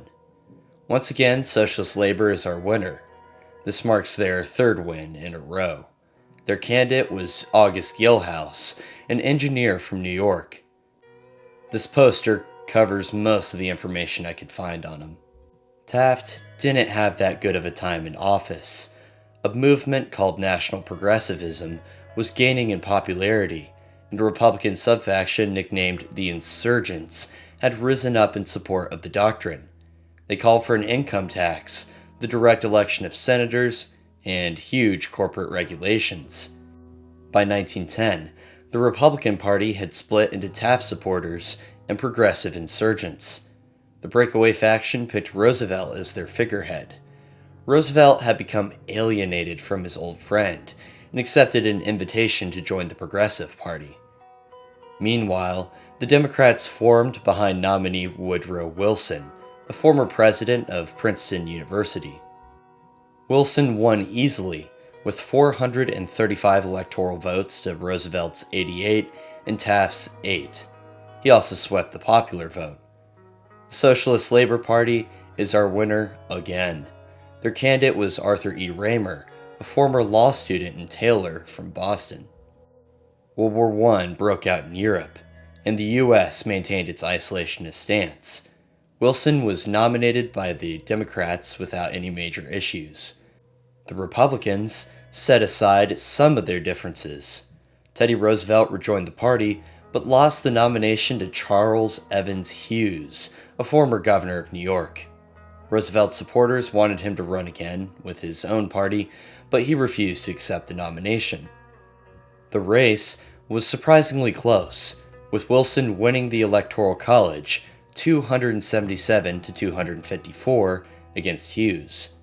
Once again, Socialist Labor is our winner. This marks their third win in a row. Their candidate was August Gillhouse, an engineer from New York. This poster covers most of the information I could find on him. Taft didn't have that good of a time in office. A movement called National Progressivism was gaining in popularity, and a Republican subfaction nicknamed the Insurgents had risen up in support of the doctrine. They called for an income tax, the direct election of senators, and huge corporate regulations. By 1910, the Republican Party had split into Taft supporters and progressive insurgents. The breakaway faction picked Roosevelt as their figurehead. Roosevelt had become alienated from his old friend and accepted an invitation to join the Progressive Party. Meanwhile, the Democrats formed behind nominee Woodrow Wilson, the former president of Princeton University. Wilson won easily, with 435 electoral votes to Roosevelt's 88 and Taft's 8. He also swept the popular vote. The Socialist Labor Party is our winner again. Their candidate was Arthur E. Raymer, a former law student and tailor from Boston. World War I broke out in Europe, and the U.S. maintained its isolationist stance. Wilson was nominated by the Democrats without any major issues. The Republicans set aside some of their differences. Teddy Roosevelt rejoined the party, but lost the nomination to Charles Evans Hughes, a former governor of New York. Roosevelt's supporters wanted him to run again with his own party, but he refused to accept the nomination. The race was surprisingly close, with Wilson winning the Electoral College 277 to 254 against Hughes.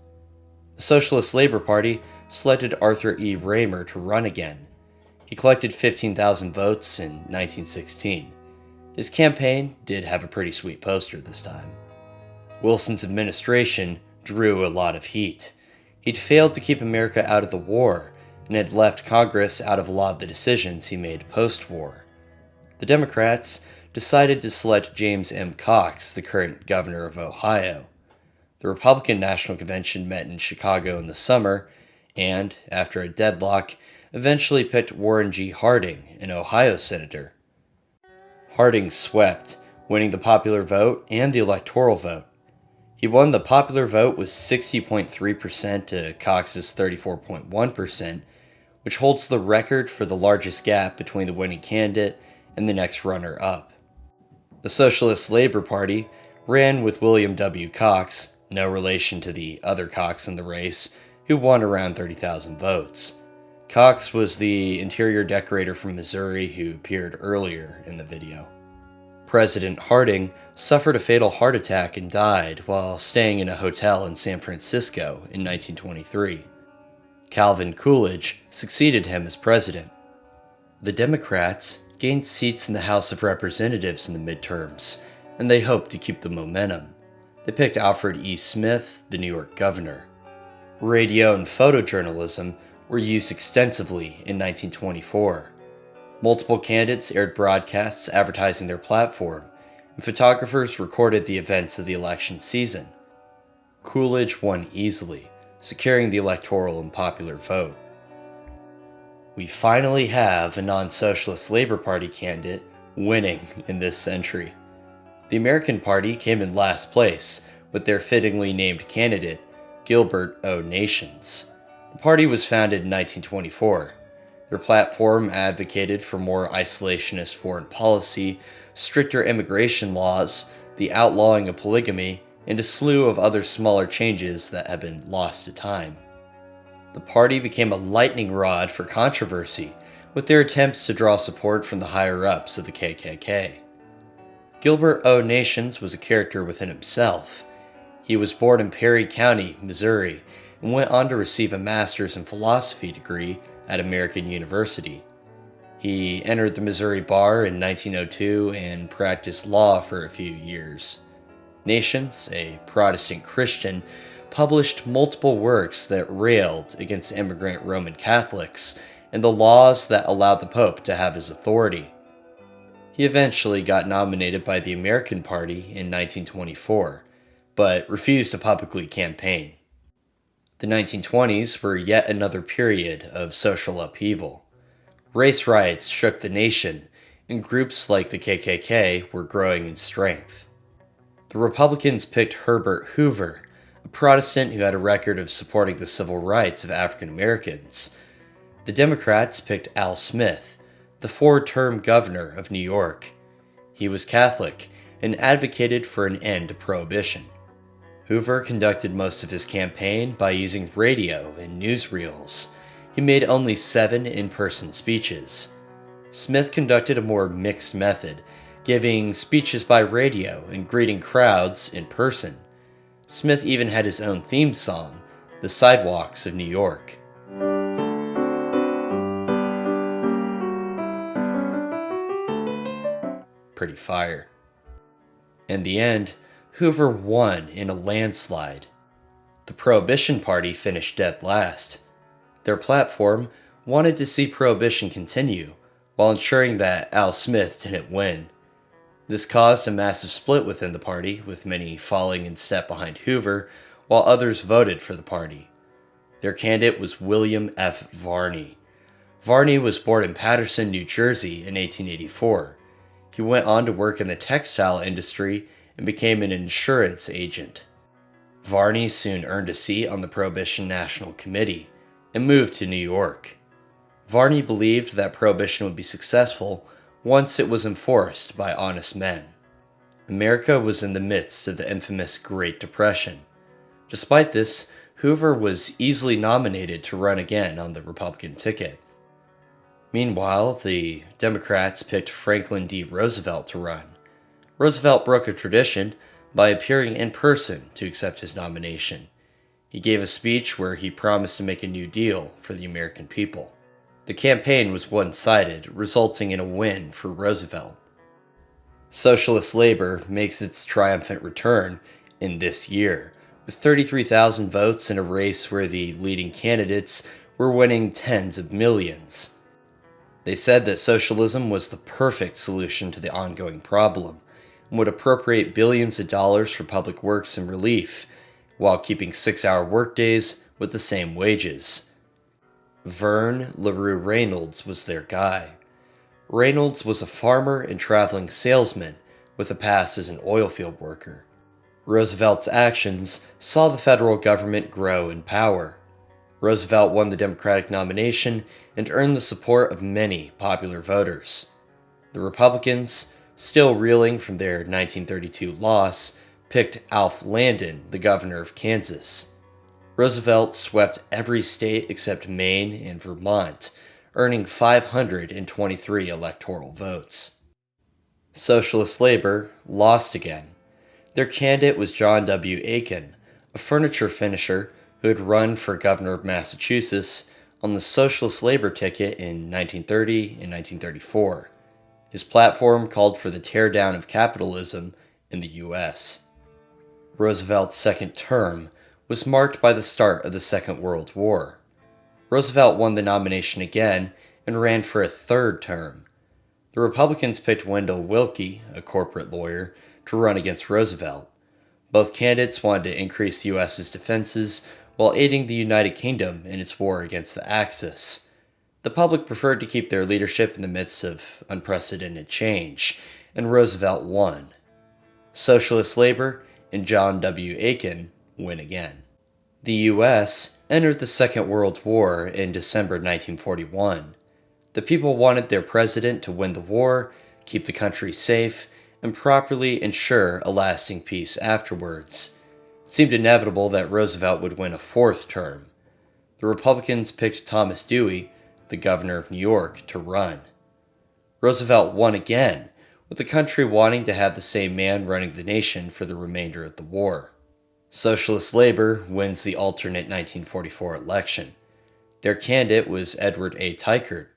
The Socialist Labor Party selected Arthur E. Raymer to run again. He collected 15,000 votes in 1916. His campaign did have a pretty sweet poster this time. Wilson's administration drew a lot of heat. He'd failed to keep America out of the war and had left Congress out of a lot of the decisions he made post-war. The Democrats decided to select James M. Cox, the current governor of Ohio. The Republican National Convention met in Chicago in the summer and, after a deadlock, eventually picked Warren G. Harding, an Ohio senator. Harding swept, winning the popular vote and the electoral vote. He won the popular vote with 60.3% to Cox's 34.1%, which holds the record for the largest gap between the winning candidate and the next runner-up. The Socialist Labor Party ran with William W. Cox, no relation to the other Cox in the race, who won around 30,000 votes. Cox was the interior decorator from Missouri who appeared earlier in the video. President Harding suffered a fatal heart attack and died while staying in a hotel in San Francisco in 1923. Calvin Coolidge succeeded him as president. The Democrats gained seats in the House of Representatives in the midterms, and they hoped to keep the momentum. They picked Alfred E. Smith, the New York governor. Radio and photojournalism were used extensively in 1924. Multiple candidates aired broadcasts advertising their platform, and photographers recorded the events of the election season. Coolidge won easily, securing the electoral and popular vote. We finally have a non-socialist Labor Party candidate winning in this century. The American Party came in last place with their fittingly named candidate, Gilbert O. Nations. The party was founded in 1924. Their platform advocated for more isolationist foreign policy, stricter immigration laws, the outlawing of polygamy, and a slew of other smaller changes that have been lost to time. The party became a lightning rod for controversy, with their attempts to draw support from the higher-ups of the KKK. Gilbert O. Nations was a character within himself. He was born in Perry County, Missouri, and went on to receive a master's in philosophy degree at American University. He entered the Missouri bar in 1902 and practiced law for a few years. Nations, a Protestant Christian, published multiple works that railed against immigrant Roman Catholics and the laws that allowed the Pope to have his authority. He eventually got nominated by the American Party in 1924, but refused to publicly campaign. The 1920s were yet another period of social upheaval. Race riots shook the nation, and groups like the KKK were growing in strength. The Republicans picked Herbert Hoover, a Protestant who had a record of supporting the civil rights of African Americans. The Democrats picked Al Smith, the four-term governor of New York. He was Catholic and advocated for an end to prohibition. Hoover conducted most of his campaign by using radio and newsreels. He made only 7 in-person speeches. Smith conducted a more mixed method, giving speeches by radio and greeting crowds in person. Smith even had his own theme song, The Sidewalks of New York. Pretty fire. In the end, Hoover won in a landslide. The Prohibition Party finished dead last. Their platform wanted to see Prohibition continue, while ensuring that Al Smith didn't win. This caused a massive split within the party, with many falling in step behind Hoover, while others voted for the party. Their candidate was William F. Varney. Varney was born in Paterson, New Jersey in 1884. He went on to work in the textile industry and became an insurance agent. Varney soon earned a seat on the Prohibition National Committee and moved to New York. Varney believed that Prohibition would be successful once it was enforced by honest men. America was in the midst of the infamous Great Depression. Despite this, Hoover was easily nominated to run again on the Republican ticket. Meanwhile, the Democrats picked Franklin D. Roosevelt to run. Roosevelt broke a tradition by appearing in person to accept his nomination. He gave a speech where he promised to make a new deal for the American people. The campaign was one-sided, resulting in a win for Roosevelt. Socialist labor makes its triumphant return in this year, with 33,000 votes in a race where the leading candidates were winning tens of millions. They said that socialism was the perfect solution to the ongoing problem and would appropriate billions of dollars for public works and relief, while keeping 6-hour workdays with the same wages. Vern LaRue Reynolds was their guy. Reynolds was a farmer and traveling salesman with a past as an oilfield worker. Roosevelt's actions saw the federal government grow in power. Roosevelt won the Democratic nomination and earned the support of many popular voters. The Republicans, still reeling from their 1932 loss, picked Alf Landon, the governor of Kansas. Roosevelt swept every state except Maine and Vermont, earning 523 electoral votes. Socialist labor lost again. Their candidate was John W. Aiken, a furniture finisher who had run for governor of Massachusetts on the Socialist Labor ticket in 1930 and 1934. His platform called for the teardown of capitalism in the U.S. Roosevelt's second term was marked by the start of the Second World War. Roosevelt won the nomination again and ran for a third term. The Republicans picked Wendell Willkie, a corporate lawyer, to run against Roosevelt. Both candidates wanted to increase the U.S.'s defenses while aiding the United Kingdom in its war against the Axis. The public preferred to keep their leadership in the midst of unprecedented change, and Roosevelt won. Socialist labor and John W. Aiken win again. The U.S. entered the Second World War in December 1941. The people wanted their president to win the war, keep the country safe, and properly ensure a lasting peace afterwards. It seemed inevitable that Roosevelt would win a fourth term. The Republicans picked Thomas Dewey, the governor of New York, to run. Roosevelt won again, with the country wanting to have the same man running the nation for the remainder of the war. Socialist labor wins the alternate 1944 election. Their candidate was Edward A. Teichert,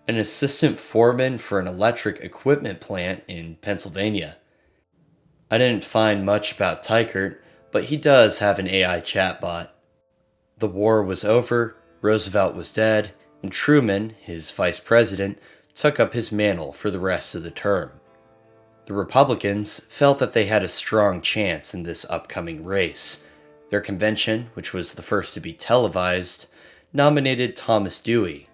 an assistant foreman for an electric equipment plant in Pennsylvania. I didn't find much about Teichert, but he does have an AI chatbot. The war was over, Roosevelt was dead, and Truman, his vice president, took up his mantle for the rest of the term. The Republicans felt that they had a strong chance in this upcoming race. Their convention, which was the first to be televised, nominated Thomas Dewey.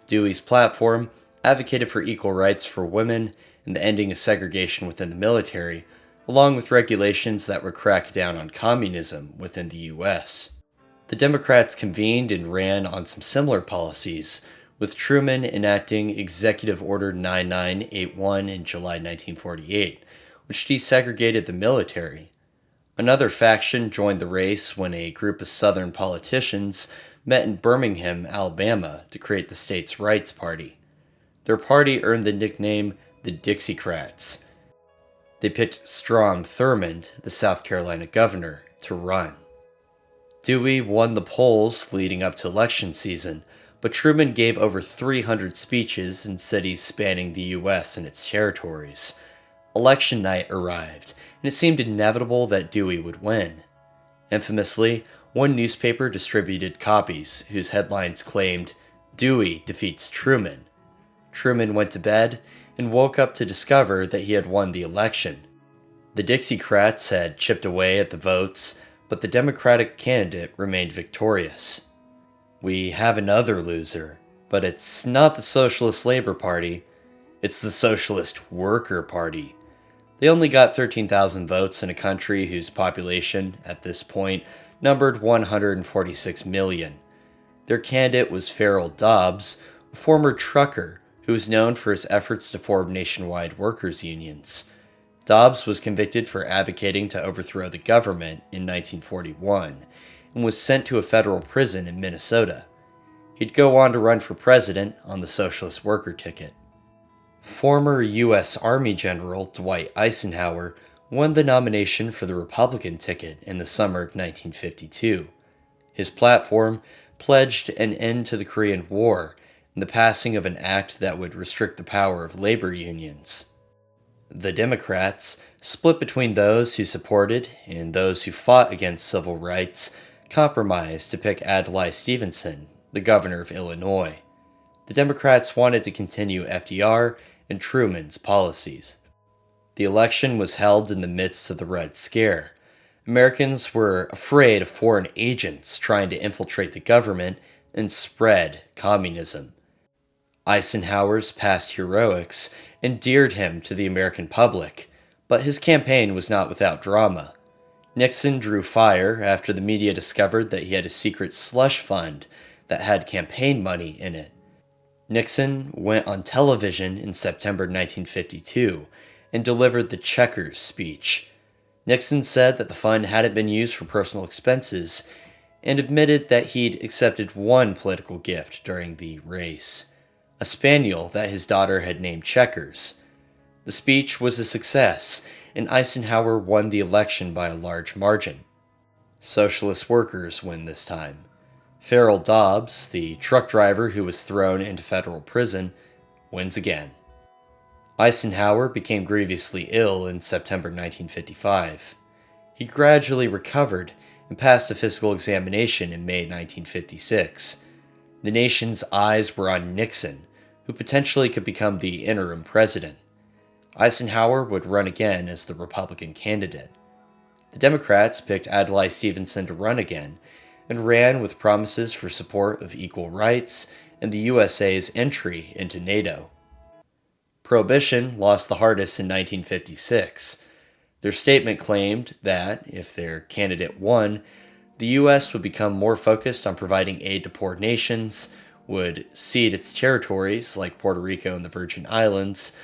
Dewey's platform advocated for equal rights for women and the ending of segregation within the military, along with regulations that would crack down on communism within the U.S. The Democrats convened and ran on some similar policies, with Truman enacting Executive Order 9981 in July 1948, which desegregated the military. Another faction joined the race when a group of Southern politicians met in Birmingham, Alabama, to create the state's Rights Party. Their party earned the nickname the Dixiecrats. They picked Strom Thurmond, the South Carolina governor, to run. Dewey won the polls leading up to election season, but Truman gave over 300 speeches in cities spanning the U.S. and its territories. Election night arrived, and it seemed inevitable that Dewey would win. Infamously, one newspaper distributed copies whose headlines claimed, "Dewey defeats Truman." Truman went to bed and woke up to discover that he had won the election. The Dixiecrats had chipped away at the votes, but the Democratic candidate remained victorious. We have another loser, but it's not the Socialist Labor Party, it's the Socialist Worker Party. They only got 13,000 votes in a country whose population, at this point, numbered 146 million. Their candidate was Farrell Dobbs, a former trucker who was known for his efforts to form nationwide workers' unions. Dobbs was convicted for advocating to overthrow the government in 1941 and was sent to a federal prison in Minnesota. He'd go on to run for president on the Socialist Worker ticket. Former U.S. Army General Dwight Eisenhower won the nomination for the Republican ticket in the summer of 1952. His platform pledged an end to the Korean War and the passing of an act that would restrict the power of labor unions. The Democrats, split between those who supported and those who fought against civil rights, compromised to pick Adlai Stevenson, the governor of Illinois. The Democrats wanted to continue FDR and Truman's policies. The election was held in the midst of the Red Scare. Americans were afraid of foreign agents trying to infiltrate the government and spread communism. Eisenhower's past heroics endeared him to the American public, but his campaign was not without drama. Nixon drew fire after the media discovered that he had a secret slush fund that had campaign money in it. Nixon went on television in September 1952 and delivered the Checkers speech. Nixon said that the fund hadn't been used for personal expenses and admitted that he'd accepted one political gift during the race, a spaniel that his daughter had named Checkers. The speech was a success, and Eisenhower won the election by a large margin. Socialist workers win this time. Farrell Dobbs, the truck driver who was thrown into federal prison, wins again. Eisenhower became grievously ill in September 1955. He gradually recovered and passed a physical examination in May 1956. The nation's eyes were on Nixon, who potentially could become the interim president. Eisenhower would run again as the Republican candidate. The Democrats picked Adlai Stevenson to run again and ran with promises for support of equal rights and the USA's entry into NATO. Prohibition lost the hardest in 1956. Their statement claimed that, if their candidate won, the U.S. would become more focused on providing aid to poor nations, would cede its territories, like Puerto Rico and the Virgin Islands,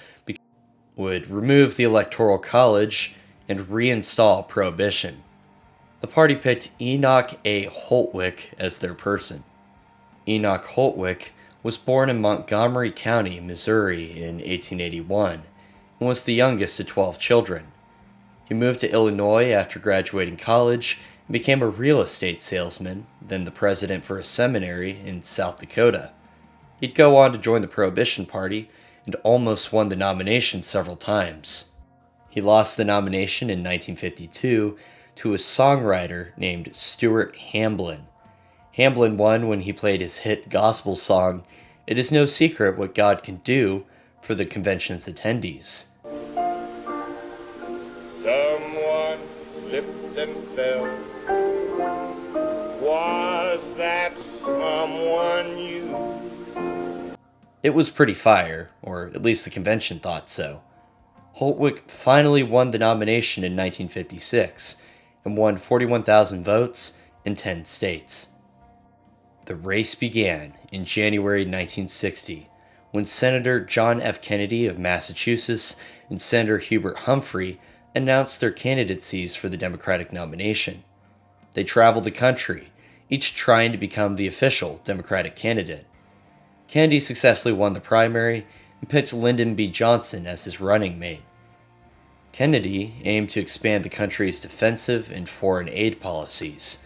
would remove the Electoral College, and reinstall Prohibition. The party picked Enoch A. Holtwick as their person. Enoch Holtwick was born in Montgomery County, Missouri in 1881 and was the youngest of 12 children. He moved to Illinois after graduating college and became a real estate salesman, then the president for a seminary in South Dakota. He'd go on to join the Prohibition Party and almost won the nomination several times. He lost the nomination in 1952 to a songwriter named Stuart Hamblin. Hamblin won when he played his hit gospel song, "It Is No Secret What God Can Do," for the convention's attendees. Someone slipped and fell. Was that someone you? It was pretty fire, or at least the convention thought so. Holtwick finally won the nomination in 1956 and won 41,000 votes in 10 states. The race began in January 1960 when Senator John F. Kennedy of Massachusetts and Senator Hubert Humphrey announced their candidacies for the Democratic nomination. They traveled the country, each trying to become the official Democratic candidate. Kennedy successfully won the primary and picked Lyndon B. Johnson as his running mate. Kennedy aimed to expand the country's defensive and foreign aid policies.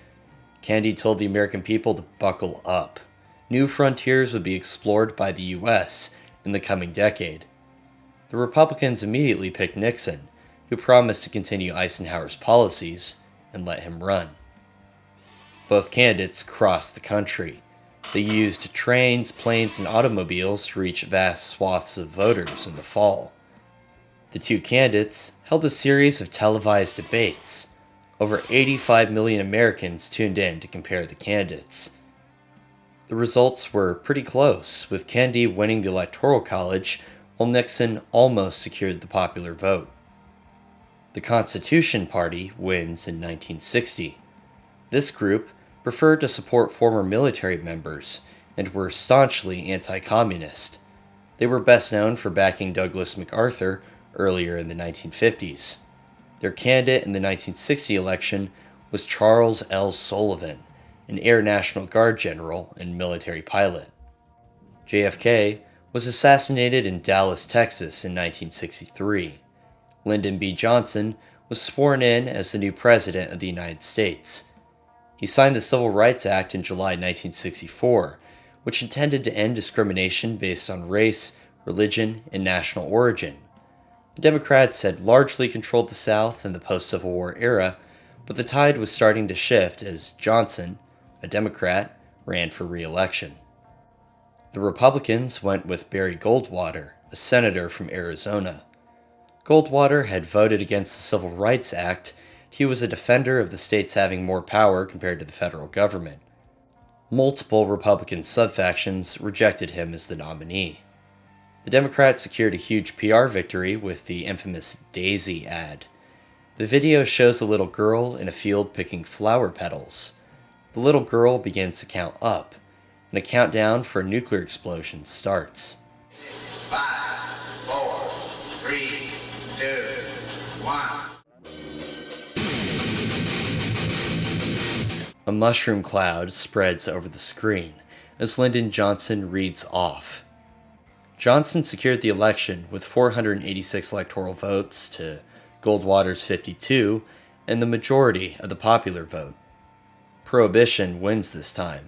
Kennedy told the American people to buckle up. New frontiers would be explored by the U.S. in the coming decade. The Republicans immediately picked Nixon, who promised to continue Eisenhower's policies and let him run. Both candidates crossed the country. They used trains, planes, and automobiles to reach vast swaths of voters in the fall. The two candidates held a series of televised debates. Over 85 million Americans tuned in to compare the candidates. The results were pretty close, with Kennedy winning the Electoral College while Nixon almost secured the popular vote. The Constitution Party wins in 1960. This group preferred to support former military members and were staunchly anti-communist. They were best known for backing Douglas MacArthur earlier in the 1950s. Their candidate in the 1960 election was Charles L. Sullivan, an Air National Guard general and military pilot. JFK was assassinated in Dallas, Texas in 1963. Lyndon B. Johnson was sworn in as the new President of the United States. He signed the Civil Rights Act in July 1964, which intended to end discrimination based on race, religion, and national origin. The Democrats had largely controlled the South in the post-Civil War era, but the tide was starting to shift as Johnson, a Democrat, ran for re-election. The Republicans went with Barry Goldwater, a senator from Arizona. Goldwater had voted against the Civil Rights Act. He was a defender of the states having more power compared to the federal government. Multiple Republican subfactions rejected him as the nominee. The Democrats secured a huge PR victory with the infamous Daisy ad. The video shows a little girl in a field picking flower petals. The little girl begins to count up, and a countdown for a nuclear explosion starts. 5, 4, 3, 2, 1. A mushroom cloud spreads over the screen as Lyndon Johnson reads off. Johnson secured the election with 486 electoral votes to Goldwater's 52 and the majority of the popular vote. Prohibition wins this time.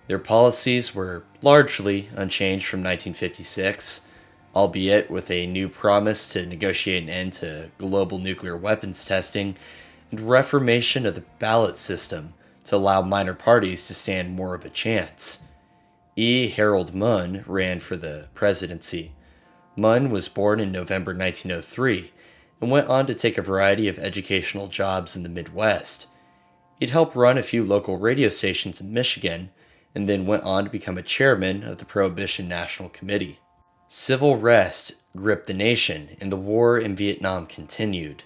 Their policies were largely unchanged from 1956, albeit with a new promise to negotiate an end to global nuclear weapons testing and reformation of the ballot system to allow minor parties to stand more of a chance. E. Harold Munn ran for the presidency. Munn was born in November 1903 and went on to take a variety of educational jobs in the Midwest. He'd helped run a few local radio stations in Michigan and then went on to become a chairman of the Prohibition National Committee. Civil unrest gripped the nation and the war in Vietnam continued.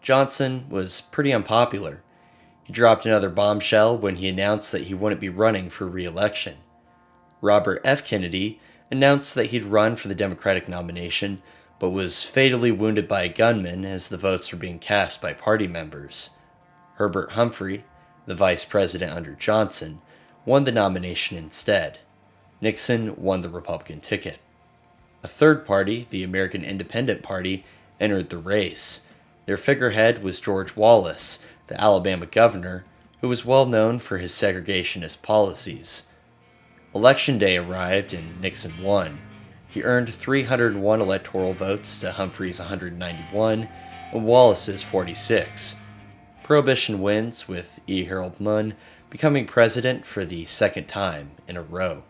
Johnson was pretty unpopular. He dropped another bombshell when he announced that he wouldn't be running for re-election. Robert F. Kennedy announced that he'd run for the Democratic nomination, but was fatally wounded by a gunman as the votes were being cast by party members. Herbert Humphrey, the vice president under Johnson, won the nomination instead. Nixon won the Republican ticket. A third party, the American Independent Party, entered the race. Their figurehead was George Wallace, the Alabama governor, who was well known for his segregationist policies. Election day arrived and Nixon won. He earned 301 electoral votes to Humphrey's 191 and Wallace's 46. Prohibition wins, with E. Harold Munn becoming president for the second time in a row.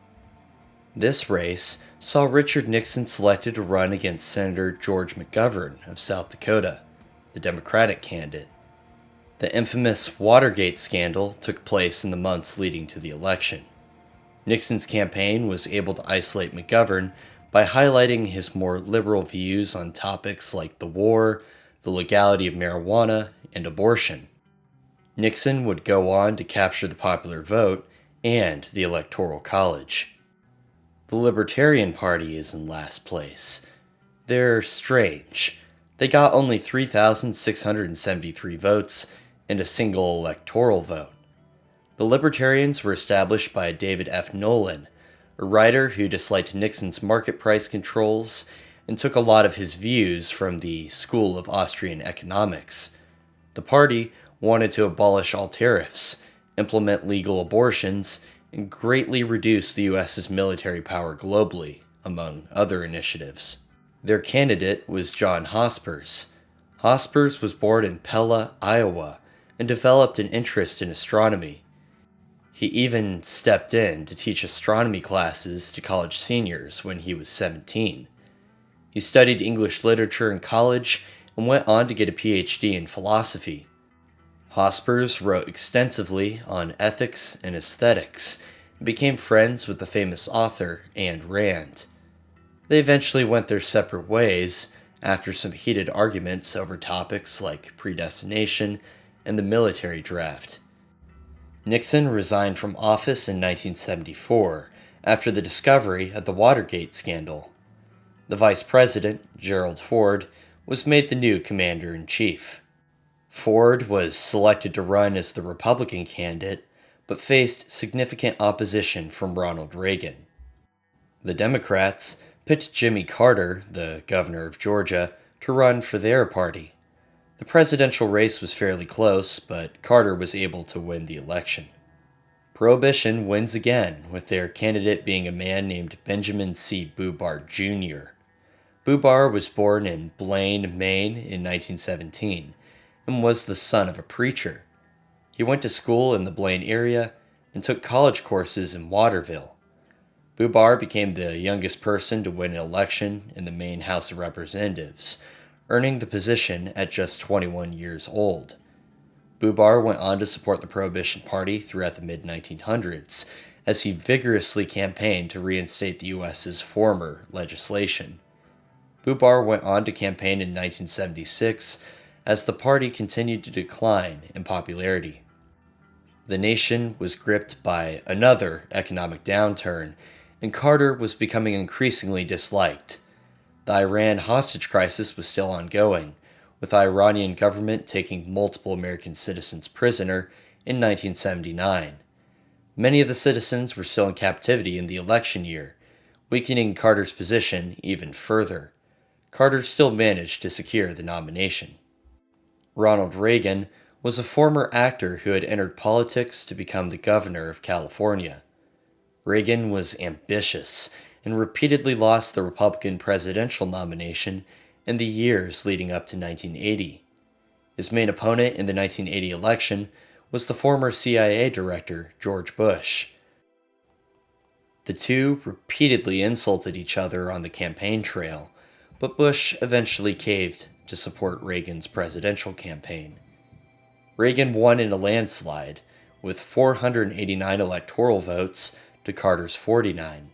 This race saw Richard Nixon selected to run against Senator George McGovern of South Dakota, the Democratic candidate. The infamous Watergate scandal took place in the months leading to the election. Nixon's campaign was able to isolate McGovern by highlighting his more liberal views on topics like the war, the legality of marijuana, and abortion. Nixon would go on to capture the popular vote and the Electoral College. The Libertarian Party is in last place. They're strange. They got only 3,673 votes and a single electoral vote. The Libertarians were established by David F. Nolan, a writer who disliked Nixon's market price controls and took a lot of his views from the School of Austrian Economics. The party wanted to abolish all tariffs, implement legal abortions, and greatly reduce the U.S.'s military power globally, among other initiatives. Their candidate was John Hospers. Hospers was born in Pella, Iowa, and developed an interest in astronomy. He even stepped in to teach astronomy classes to college seniors when he was 17. He studied English literature in college and went on to get a PhD in philosophy. Hospers wrote extensively on ethics and aesthetics and became friends with the famous author Ayn Rand. They eventually went their separate ways after some heated arguments over topics like predestination and the military draft. Nixon resigned from office in 1974 after the discovery of the Watergate scandal. The vice president, Gerald Ford, was made the new commander-in-chief. Ford was selected to run as the Republican candidate, but faced significant opposition from Ronald Reagan. The Democrats picked Jimmy Carter, the governor of Georgia, to run for their party. The presidential race was fairly close, but Carter was able to win the election. Prohibition wins again, with their candidate being a man named Benjamin C. Bubar Jr. Bubar was born in Blaine, Maine in 1917 and was the son of a preacher. He went to school in the Blaine area and took college courses in Waterville. Bubar became the youngest person to win an election in the Maine House of Representatives, earning the position at just 21 years old. Bubar went on to support the Prohibition Party throughout the mid-1900s, as he vigorously campaigned to reinstate the U.S.'s former legislation. Bubar went on to campaign in 1976 as the party continued to decline in popularity. The nation was gripped by another economic downturn, and Carter was becoming increasingly disliked. The Iran hostage crisis was still ongoing, with the Iranian government taking multiple American citizens prisoner in 1979. Many of the citizens were still in captivity in the election year, weakening Carter's position even further. Carter still managed to secure the nomination. Ronald Reagan was a former actor who had entered politics to become the governor of California. Reagan was ambitious and repeatedly lost the Republican presidential nomination in the years leading up to 1980. His main opponent in the 1980 election was the former CIA director, George Bush. The two repeatedly insulted each other on the campaign trail, but Bush eventually caved to support Reagan's presidential campaign. Reagan won in a landslide, with 489 electoral votes to Carter's 49.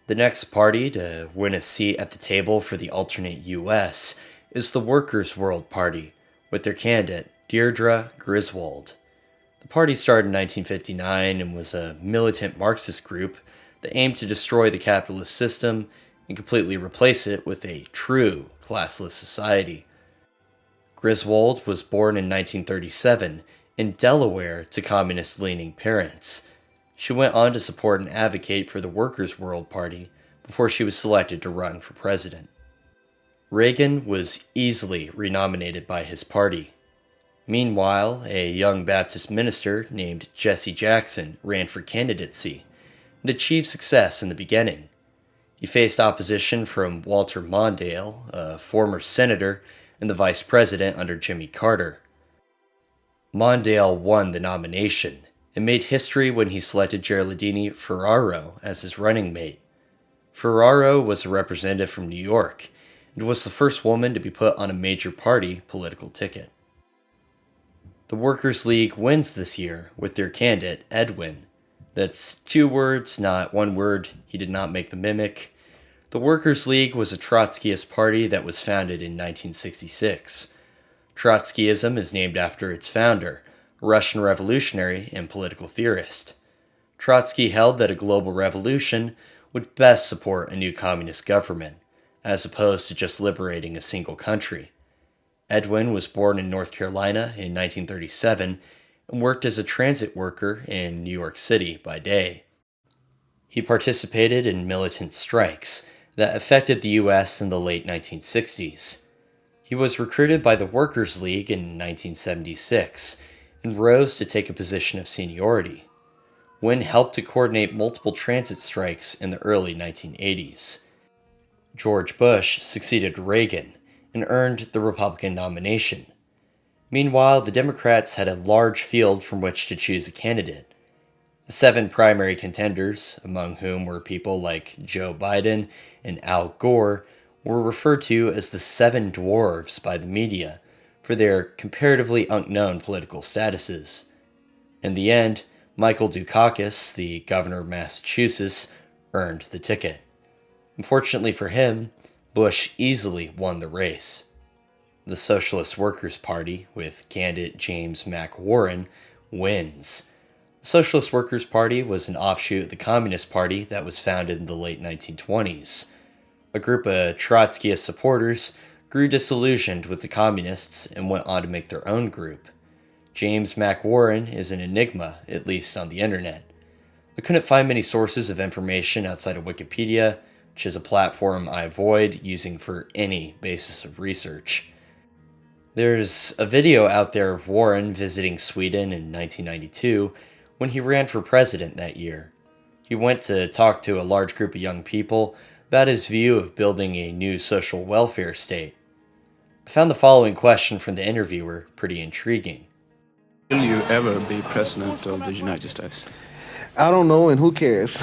The next party to win a seat at the table for the alternate U.S. is the Workers' World Party, with their candidate, Deirdre Griswold. The party started in 1959 and was a militant Marxist group that aimed to destroy the capitalist system and completely replace it with a true classless society. Griswold was born in 1937 in Delaware to communist-leaning parents. She went on to support and advocate for the Workers' World Party before she was selected to run for president. Reagan was easily renominated by his party. Meanwhile, a young Baptist minister named Jesse Jackson ran for candidacy and achieved success in the beginning. He faced opposition from Walter Mondale, a former senator and the vice president under Jimmy Carter. Mondale won the nomination and made history when he selected Geraldine Ferraro as his running mate. Ferraro was a representative from New York and was the first woman to be put on a major party political ticket. The Workers' League wins this year with their candidate, Edwin. That's two words, not one word. He did not make the mimic. The Workers' League was a Trotskyist party that was founded in 1966. Trotskyism is named after its founder, a Russian revolutionary and political theorist. Trotsky held that a global revolution would best support a new communist government, as opposed to just liberating a single country. Edwin was born in North Carolina in 1937 and worked as a transit worker in New York City by day. He participated in militant strikes that affected the U.S. in the late 1960s. He was recruited by the Workers' League in 1976 and rose to take a position of seniority. Wynne helped to coordinate multiple transit strikes in the early 1980s. George Bush succeeded Reagan and earned the Republican nomination. Meanwhile, the Democrats had a large field from which to choose a candidate. The 7 primary contenders, among whom were people like Joe Biden and Al Gore, were referred to as the 7 dwarves by the media for their comparatively unknown political statuses. In the end, Michael Dukakis, the governor of Massachusetts, earned the ticket. Unfortunately for him, Bush easily won the race. The Socialist Workers' Party, with candidate James Mac Warren, wins. The Socialist Workers' Party was an offshoot of the Communist Party that was founded in the late 1920s. A group of Trotskyist supporters grew disillusioned with the Communists and went on to make their own group. James Mac Warren is an enigma, at least on the internet. I couldn't find many sources of information outside of Wikipedia, which is a platform I avoid using for any basis of research. There's a video out there of Warren visiting Sweden in 1992 when he ran for president that year. He went to talk to a large group of young people about his view of building a new social welfare state. I found the following question from the interviewer pretty intriguing. Will you ever be president of the United States? I don't know, and who cares?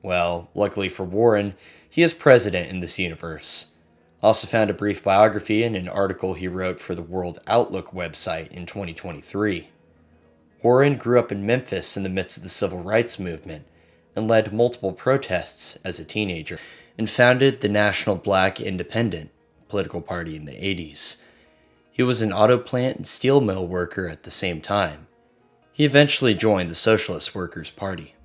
Well, luckily for Warren, he is president in this universe. I also found a brief biography in an article he wrote for the World Outlook website in 2023. Warren grew up in Memphis in the midst of the civil rights movement and led multiple protests as a teenager, and founded the National Black Independent political party in the 80s. He was an auto plant and steel mill worker at the same time. He eventually joined the Socialist Workers' Party.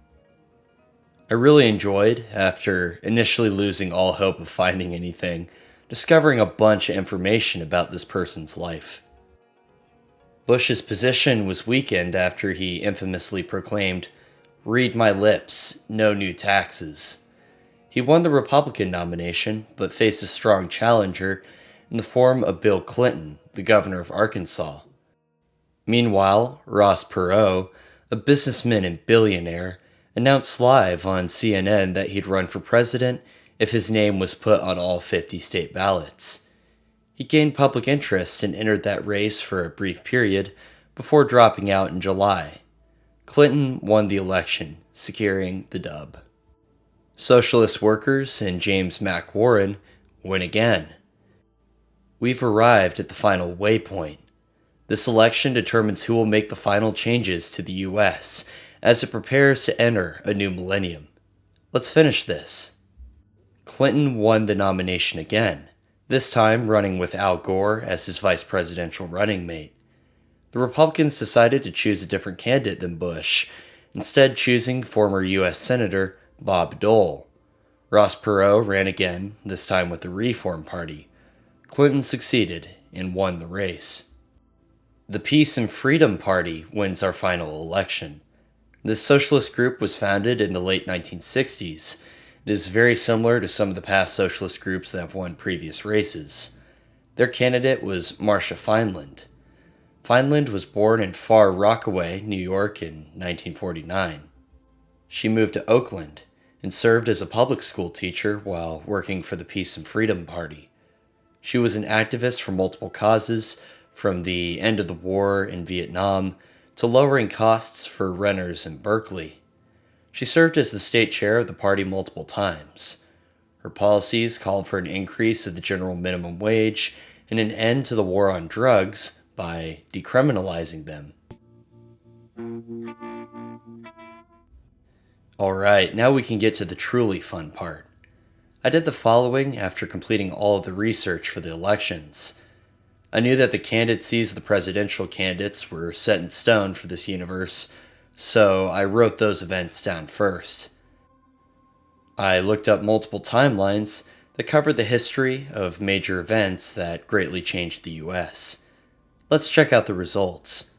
I really enjoyed, after initially losing all hope of finding anything, discovering a bunch of information about this person's life. Bush's position was weakened after he infamously proclaimed, "Read my lips, no new taxes." He won the Republican nomination, but faced a strong challenger in the form of Bill Clinton, the governor of Arkansas. Meanwhile, Ross Perot, a businessman and billionaire, announced live on CNN that he'd run for president if his name was put on all 50 state ballots. He gained public interest and entered that race for a brief period before dropping out in July. Clinton won the election, securing the dub. Socialist Workers and James Mac Warren win again. We've arrived at the final waypoint. This election determines who will make the final changes to the U.S. as it prepares to enter a new millennium. Let's finish this. Clinton won the nomination again, this time running with Al Gore as his vice presidential running mate. The Republicans decided to choose a different candidate than Bush, instead choosing former U.S. Senator Bob Dole. Ross Perot ran again, this time with the Reform Party. Clinton succeeded and won the race. The Peace and Freedom Party wins our final election. This socialist group was founded in the late 1960s. It is very similar to some of the past socialist groups that have won previous races. Their candidate was Marcia Fineland. Fineland was born in Far Rockaway, New York in 1949. She moved to Oakland and served as a public school teacher while working for the Peace and Freedom Party. She was an activist for multiple causes, from the end of the war in Vietnam to lowering costs for renters in Berkeley. She served as the state chair of the party multiple times. Her policies called for an increase of the general minimum wage and an end to the war on drugs by decriminalizing them. Alright, now we can get to the truly fun part. I did the following after completing all of the research for the elections. I knew that the candidacies of the presidential candidates were set in stone for this universe, so I wrote those events down first. I looked up multiple timelines that covered the history of major events that greatly changed the US. Let's check out the results.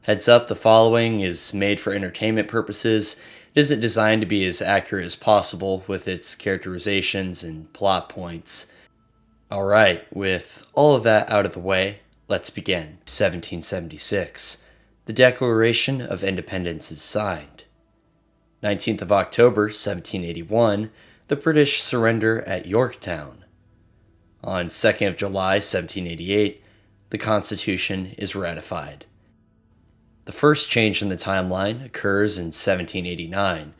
Heads up, the following is made for entertainment purposes. It isn't designed to be as accurate as possible with its characterizations and plot points. Alright, with all of that out of the way, let's begin. 1776. The Declaration of Independence is signed. 19th of October, 1781, the British surrender at Yorktown. On 2nd of July, 1788, the Constitution is ratified. The first change in the timeline occurs in 1789,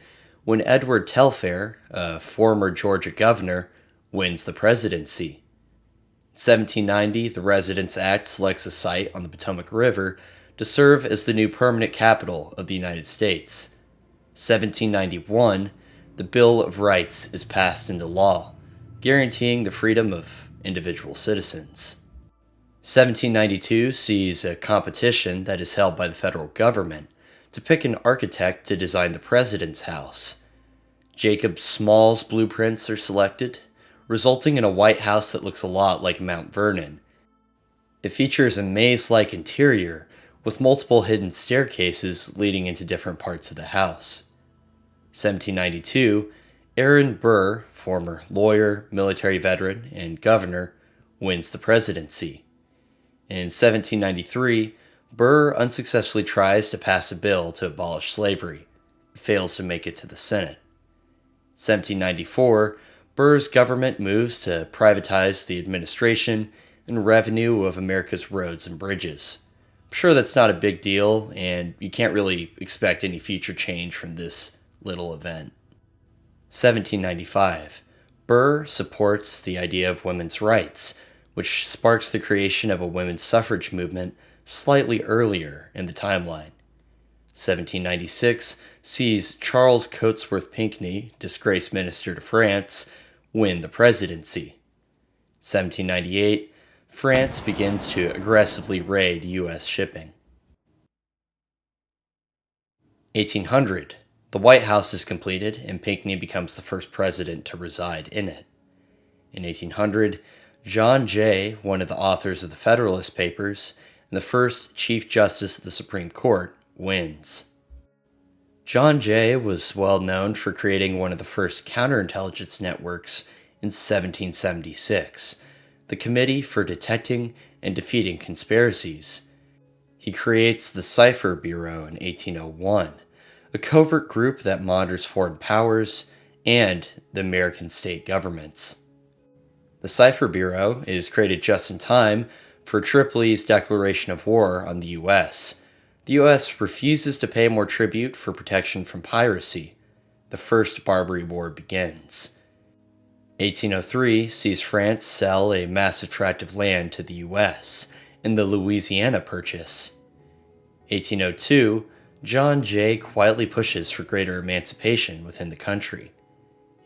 when Edward Telfair, a former Georgia governor, wins the presidency. In 1790, the Residence Act selects a site on the Potomac River to serve as the new permanent capital of the United States. 1791, the Bill of Rights is passed into law, guaranteeing the freedom of individual citizens. 1792 sees a competition that is held by the federal government to pick an architect to design the president's house. Jacob Small's blueprints are selected, resulting in a White House that looks a lot like Mount Vernon. It features a maze-like interior with multiple hidden staircases leading into different parts of the house. 1792, Aaron Burr, former lawyer, military veteran, and governor, wins the presidency. In 1793, Burr unsuccessfully tries to pass a bill to abolish slavery. It fails to make it to the Senate. 1794, Burr's government moves to privatize the administration and revenue of America's roads and bridges. I'm sure that's not a big deal, and you can't really expect any future change from this little event. 1795, Burr supports the idea of women's rights, which sparks the creation of a women's suffrage movement slightly earlier in the timeline. 1796 sees Charles Cotesworth Pinckney, disgraced minister to France, win the presidency. 1798, France begins to aggressively raid U.S. shipping. 1800, the White House is completed and Pinckney becomes the first president to reside in it. In 1800, John Jay, one of the authors of the Federalist Papers and the first Chief Justice of the Supreme Court, wins. John Jay was well known for creating one of the first counterintelligence networks in 1776, the Committee for Detecting and Defeating Conspiracies. He creates the Cipher Bureau in 1801, a covert group that monitors foreign powers and the American state governments. The Cipher Bureau is created just in time for Tripoli's declaration of war on the U.S. The U.S. refuses to pay more tribute for protection from piracy. The First Barbary War begins. 1803 sees France sell a massive tract of land to the U.S. in the Louisiana Purchase. 1802, John Jay quietly pushes for greater emancipation within the country.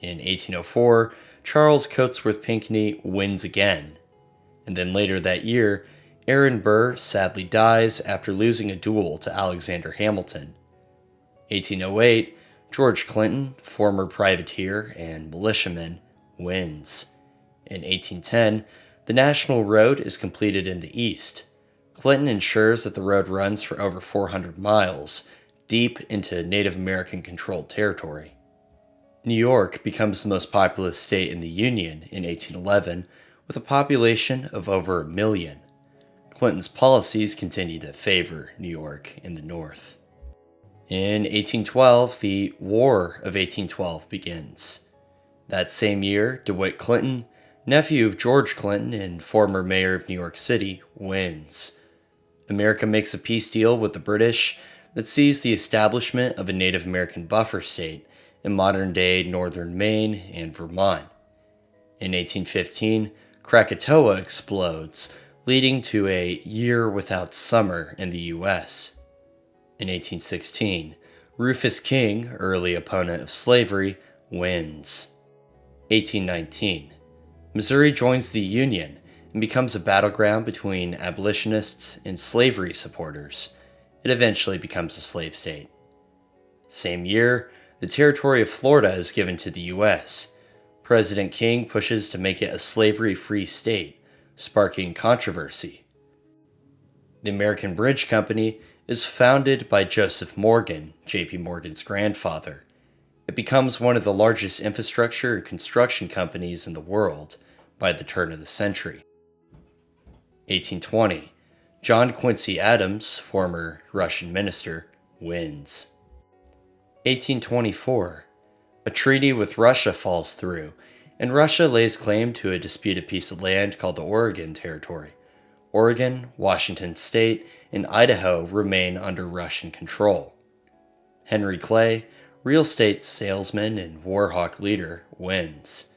In 1804, Charles Cotesworth Pinckney wins again. And then later that year, Aaron Burr sadly dies after losing a duel to Alexander Hamilton. 1808, George Clinton, former privateer and militiaman, wins. In 1810, the National Road is completed in the east. Clinton ensures that the road runs for over 400 miles, deep into Native American-controlled territory. New York becomes the most populous state in the Union in 1811, with a population of over 1 million. Clinton's policies continue to favor New York in the North. In 1812, the War of 1812 begins. That same year, DeWitt Clinton, nephew of George Clinton and former mayor of New York City, wins. America makes a peace deal with the British that sees the establishment of a Native American buffer state in modern-day northern Maine and Vermont. In 1815, Krakatoa explodes, leading to a year without summer in the U.S. In 1816, Rufus King, early opponent of slavery, wins. 1819, Missouri joins the Union and becomes a battleground between abolitionists and slavery supporters. It eventually becomes a slave state. Same year, the territory of Florida is given to the U.S. President King pushes to make it a slavery-free state, sparking controversy. The American Bridge Company is founded by Joseph Morgan, J.P. Morgan's grandfather. It becomes one of the largest infrastructure and construction companies in the world by the turn of the century. 1820, John Quincy Adams, former Russian minister, wins. 1824, a treaty with Russia falls through, and Russia lays claim to a disputed piece of land called the Oregon Territory. Oregon, Washington State, and Idaho remain under Russian control. Henry Clay, real estate salesman and warhawk leader, wins.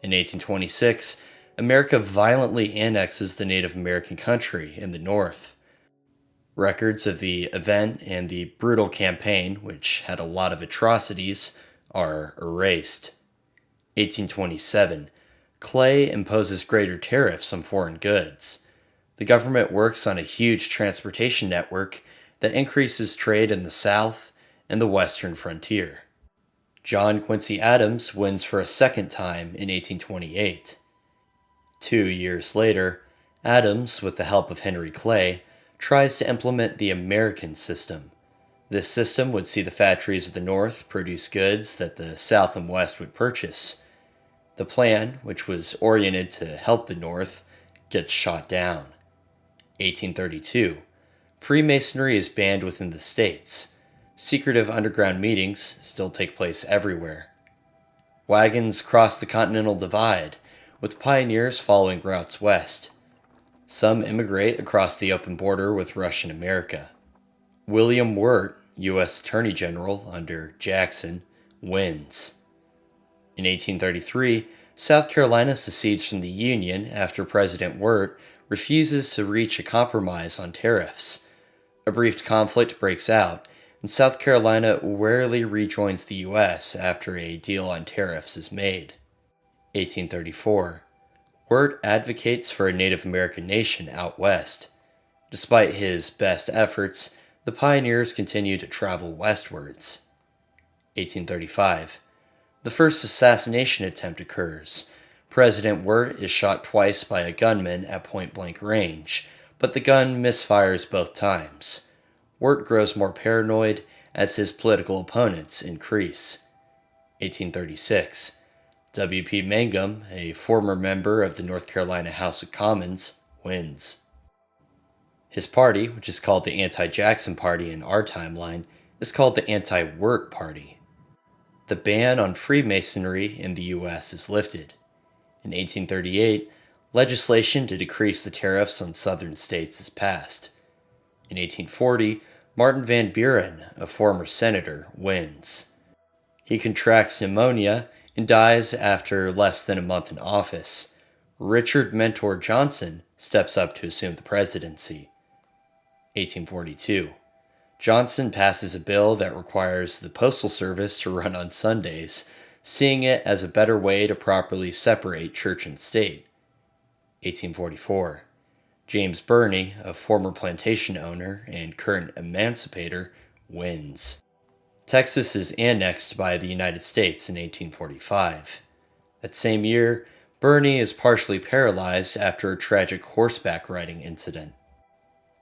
In 1826, America violently annexes the Native American country in the North. Records of the event and the brutal campaign, which had a lot of atrocities, are erased. 1827, Clay imposes greater tariffs on foreign goods. The government works on a huge transportation network that increases trade in the South and the western frontier. John Quincy Adams wins for a second time in 1828. 2 years later, Adams, with the help of Henry Clay, tries to implement the American system. This system would see the factories of the North produce goods that the South and West would purchase. The plan, which was oriented to help the North, gets shot down. 1832. Freemasonry is banned within the states. Secretive underground meetings still take place everywhere. Wagons cross the Continental Divide, with pioneers following routes west. Some immigrate across the open border with Russian America. William Wirt, U.S. Attorney General under Jackson, wins. In 1833, South Carolina secedes from the Union after President Wirt refuses to reach a compromise on tariffs. A brief conflict breaks out, and South Carolina rarely rejoins the U.S. after a deal on tariffs is made. 1834. Wirt advocates for a Native American nation out west. Despite his best efforts, the pioneers continue to travel westwards. 1835. The first assassination attempt occurs. President Wirt is shot twice by a gunman at point-blank range, but the gun misfires both times. Wirt grows more paranoid as his political opponents increase. 1836. W.P. Mangum, a former member of the North Carolina House of Commons, wins. His party, which is called the Anti-Jackson Party in our timeline, is called the Anti-Wirt Party. The ban on Freemasonry in the U.S. is lifted. In 1838, legislation to decrease the tariffs on southern states is passed. In 1840, Martin Van Buren, a former senator, wins. He contracts pneumonia and dies after less than a month in office. Richard Mentor Johnson steps up to assume the presidency. 1842. Johnson passes a bill that requires the Postal Service to run on Sundays, seeing it as a better way to properly separate church and state. 1844. James Birney, a former plantation owner and current emancipator, wins. Texas is annexed by the United States in 1845. That same year, Birney is partially paralyzed after a tragic horseback riding incident.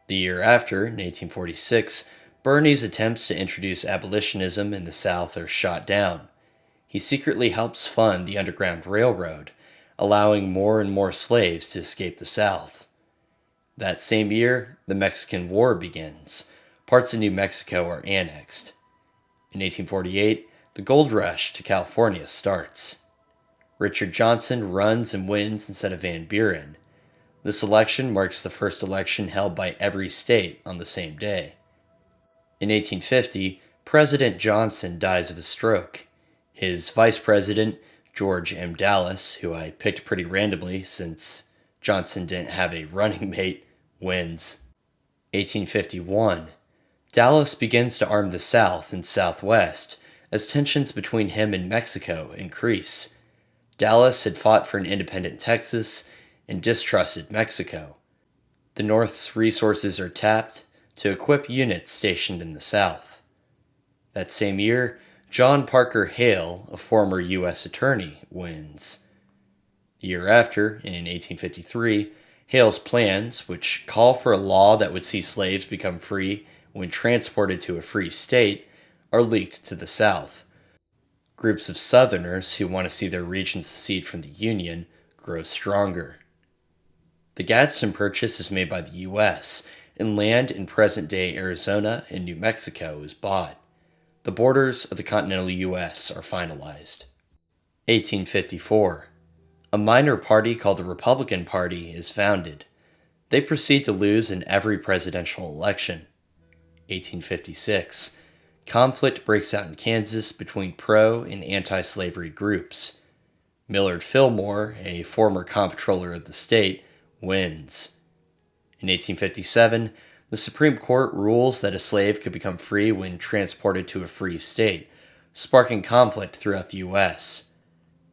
The year after, in 1846, Birney's attempts to introduce abolitionism in the South are shot down. He secretly helps fund the Underground Railroad, allowing more and more slaves to escape the South. That same year, the Mexican War begins. Parts of New Mexico are annexed. In 1848, the gold rush to California starts. Richard Johnson runs and wins instead of Van Buren. This election marks the first election held by every state on the same day. In 1850, President Johnson dies of a stroke. His vice president, George M. Dallas, who I picked pretty randomly since Johnson didn't have a running mate, wins. 1851. Dallas begins to arm the South and Southwest as tensions between him and Mexico increase. Dallas had fought for an independent Texas and distrusted Mexico. The North's resources are tapped to equip units stationed in the South. That same year, John Parker Hale, a former U.S. attorney, wins. The year after, in 1853, Hale's plans, which call for a law that would see slaves become free when transported to a free state, are leaked to the South. Groups of Southerners who want to see their region secede from the Union grow stronger. The Gadsden Purchase is made by the U.S., and land in present-day Arizona and New Mexico is bought. The borders of the continental U.S. are finalized. 1854. A minor party called the Republican Party is founded. They proceed to lose in every presidential election. 1856. Conflict breaks out in Kansas between pro- and anti-slavery groups. Millard Fillmore, a former comptroller of the state, wins. In 1857, the Supreme Court rules that a slave could become free when transported to a free state, sparking conflict throughout the U.S.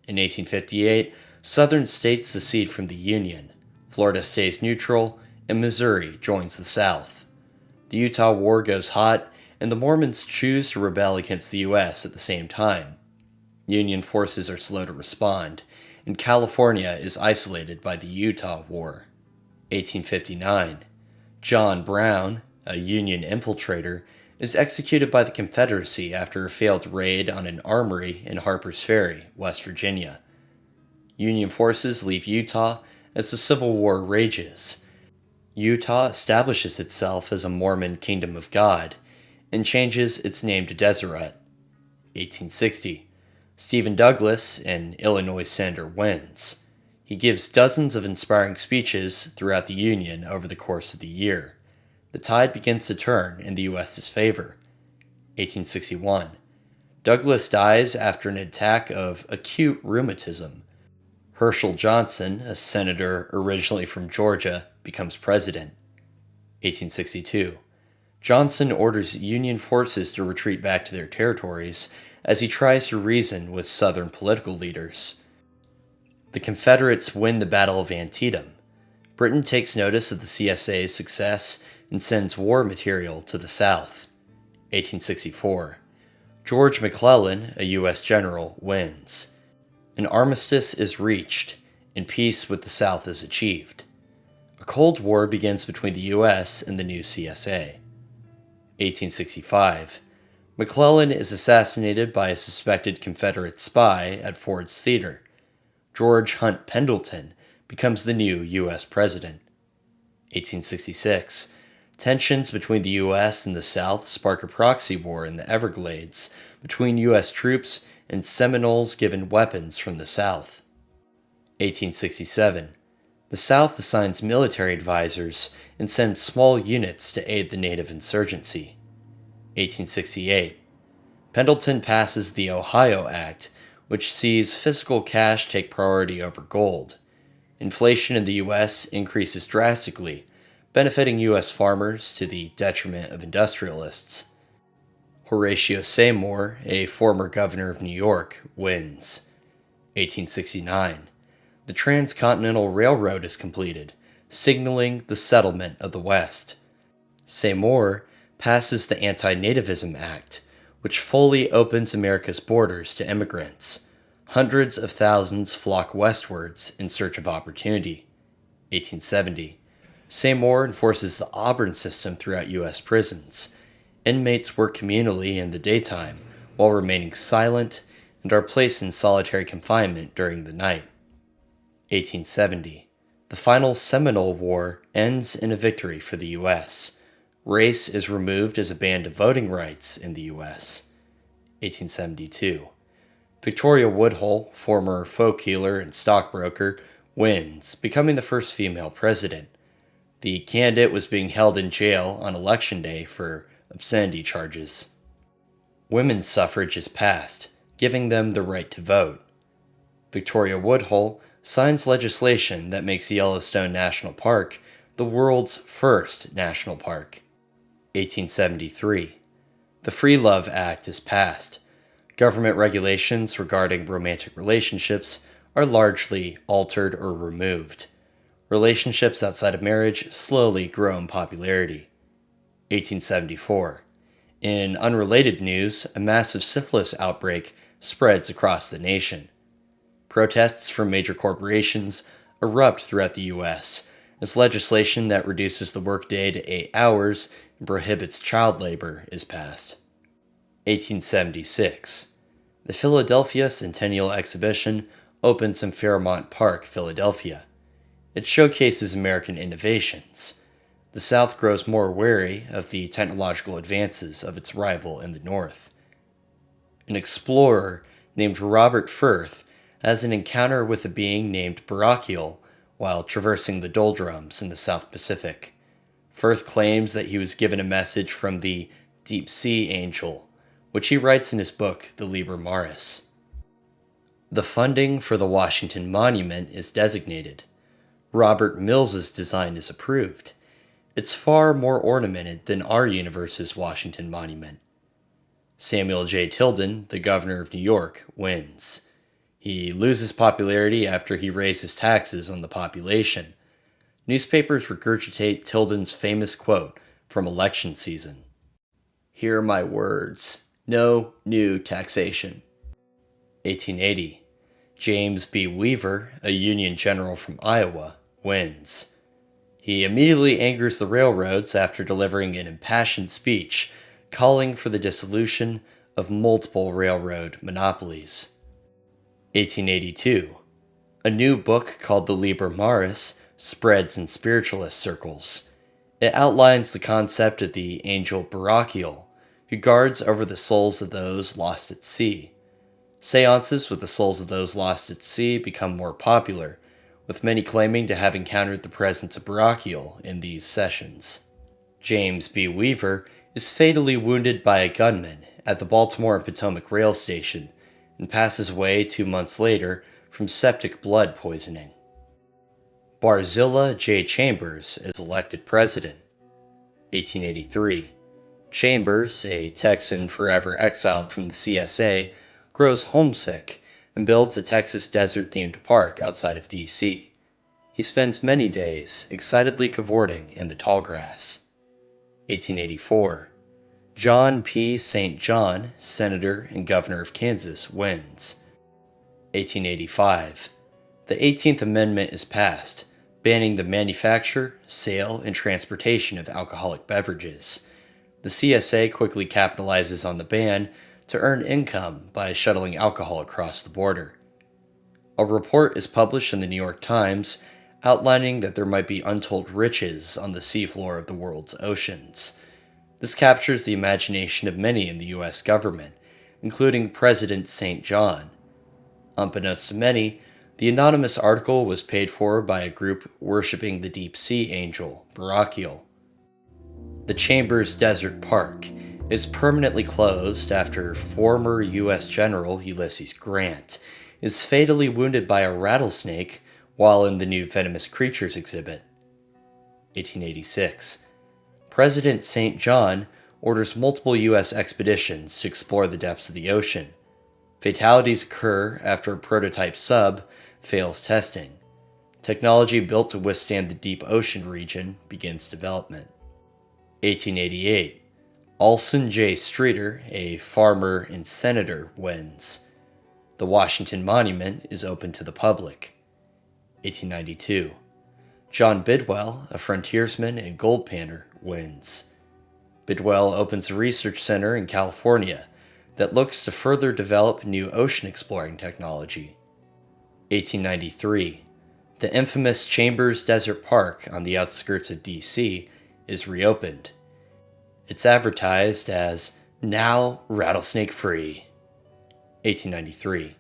In 1858, Southern states secede from the Union, Florida stays neutral, and Missouri joins the South. The Utah War goes hot, and the Mormons choose to rebel against the U.S. at the same time. Union forces are slow to respond, and California is isolated by the Utah War. 1859. John Brown, a Union infiltrator, is executed by the Confederacy after a failed raid on an armory in Harper's Ferry, West Virginia. Union forces leave Utah as the Civil War rages. Utah establishes itself as a Mormon Kingdom of God and changes its name to Deseret. 1860. Stephen Douglas, an Illinois senator, wins. He gives dozens of inspiring speeches throughout the Union over the course of the year. The tide begins to turn in the U.S.'s favor. 1861. Douglas dies after an attack of acute rheumatism. Herschel Johnson, a senator originally from Georgia, becomes president. 1862. Johnson orders Union forces to retreat back to their territories as he tries to reason with Southern political leaders. The Confederates win the Battle of Antietam. Britain takes notice of the CSA's success and sends war material to the South. 1864. George McClellan, a U.S. general, wins. An armistice is reached, and peace with the South is achieved. A Cold War begins between the U.S. and the new CSA. 1865. McClellan is assassinated by a suspected Confederate spy at Ford's Theater. George Hunt Pendleton becomes the new U.S. president. 1866. Tensions between the U.S. and the South spark a proxy war in the Everglades between U.S. troops and Seminoles given weapons from the South. 1867. The South assigns military advisors and sends small units to aid the native insurgency. 1868. Pendleton passes the Ohio Act, which sees physical cash take priority over gold. Inflation in the U.S. increases drastically, benefiting U.S. farmers to the detriment of industrialists. Horatio Seymour, a former governor of New York, wins. 1869. The Transcontinental Railroad is completed, signaling the settlement of the West. Seymour passes the Anti-Nativism Act, which fully opens America's borders to immigrants. Hundreds of thousands flock westwards in search of opportunity. 1870. Seymour enforces the Auburn system throughout U.S. prisons. Inmates work communally in the daytime while remaining silent and are placed in solitary confinement during the night. 1870. The final Seminole War ends in a victory for the U.S. Race is removed as a band of voting rights in the U.S. 1872. Victoria Woodhull, former folk healer and stockbroker, wins, becoming the first female president. The candidate was being held in jail on Election Day for obscenity charges. Women's suffrage is passed, giving them the right to vote. Victoria Woodhull signs legislation that makes Yellowstone National Park the world's first national park. 1873. The Free Love Act is passed. Government regulations regarding romantic relationships are largely altered or removed. Relationships outside of marriage slowly grow in popularity. 1874. In unrelated news, a massive syphilis outbreak spreads across the nation. Protests from major corporations erupt throughout the U.S. as legislation that reduces the workday to 8 hours and prohibits child labor is passed. 1876. The Philadelphia Centennial Exhibition opens in Fairmount Park, Philadelphia. It showcases American innovations. The South grows more wary of the technological advances of its rival in the North. An explorer named Robert Firth has an encounter with a being named Barachial while traversing the doldrums in the South Pacific. Firth claims that he was given a message from the Deep Sea Angel, which he writes in his book, The Liber Maris. The funding for the Washington Monument is designated. Robert Mills's design is approved. It's far more ornamented than our universe's Washington Monument. Samuel J. Tilden, the governor of New York, wins. He loses popularity after he raises taxes on the population. Newspapers regurgitate Tilden's famous quote from election season. "Hear my words. No new taxation." 1880. James B. Weaver, a Union general from Iowa, wins. He immediately angers the railroads after delivering an impassioned speech calling for the dissolution of multiple railroad monopolies. 1882. A new book called the Liber Maris spreads in spiritualist circles. It outlines the concept of the angel Barachiel, who guards over the souls of those lost at sea. Seances with the souls of those lost at sea become more popular, with many claiming to have encountered the presence of Barachiel in these sessions. James B. Weaver is fatally wounded by a gunman at the Baltimore and Potomac rail station and passes away 2 months later from septic blood poisoning. Barzilla J. Chambers is elected president. 1883. Chambers, a Texan forever exiled from the CSA, grows homesick and builds a Texas desert-themed park outside of D.C. He spends many days excitedly cavorting in the tall grass. 1884. John P. St. John, Senator and Governor of Kansas, wins. 1885. The 18th Amendment is passed, banning the manufacture, sale, and transportation of alcoholic beverages. The CSA quickly capitalizes on the ban to earn income by shuttling alcohol across the border. A report is published in the New York Times outlining that there might be untold riches on the seafloor of the world's oceans. This captures the imagination of many in the U.S. government, including President St. John. Unbeknownst to many, the anonymous article was paid for by a group worshipping the deep-sea angel, Barachiel. The Chambers Desert Park is permanently closed after former U.S. General Ulysses Grant is fatally wounded by a rattlesnake while in the new Venomous Creatures exhibit. 1886. President St. John orders multiple U.S. expeditions to explore the depths of the ocean. Fatalities occur after a prototype sub fails testing. Technology built to withstand the deep ocean region begins development. 1888. Alson J. Streeter, a farmer and senator, wins. The Washington Monument is open to the public. 1892. John Bidwell, a frontiersman and gold panner, wins. Bidwell opens a research center in California that looks to further develop new ocean exploring technology. 1893. The infamous Chambers Desert Park on the outskirts of D.C. is reopened. It's advertised as now rattlesnake free. 1893.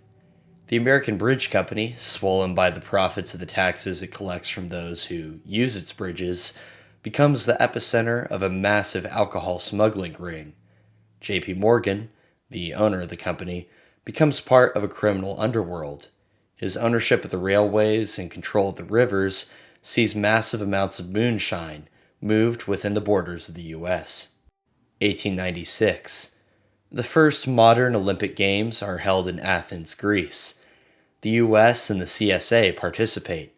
The American Bridge Company, swollen by the profits of the taxes it collects from those who use its bridges, becomes the epicenter of a massive alcohol smuggling ring. J.P. Morgan, the owner of the company, becomes part of a criminal underworld. His ownership of the railways and control of the rivers sees massive amounts of moonshine moved within the borders of the U.S. 1896. The first modern Olympic Games are held in Athens, Greece. The U.S. and the CSA participate.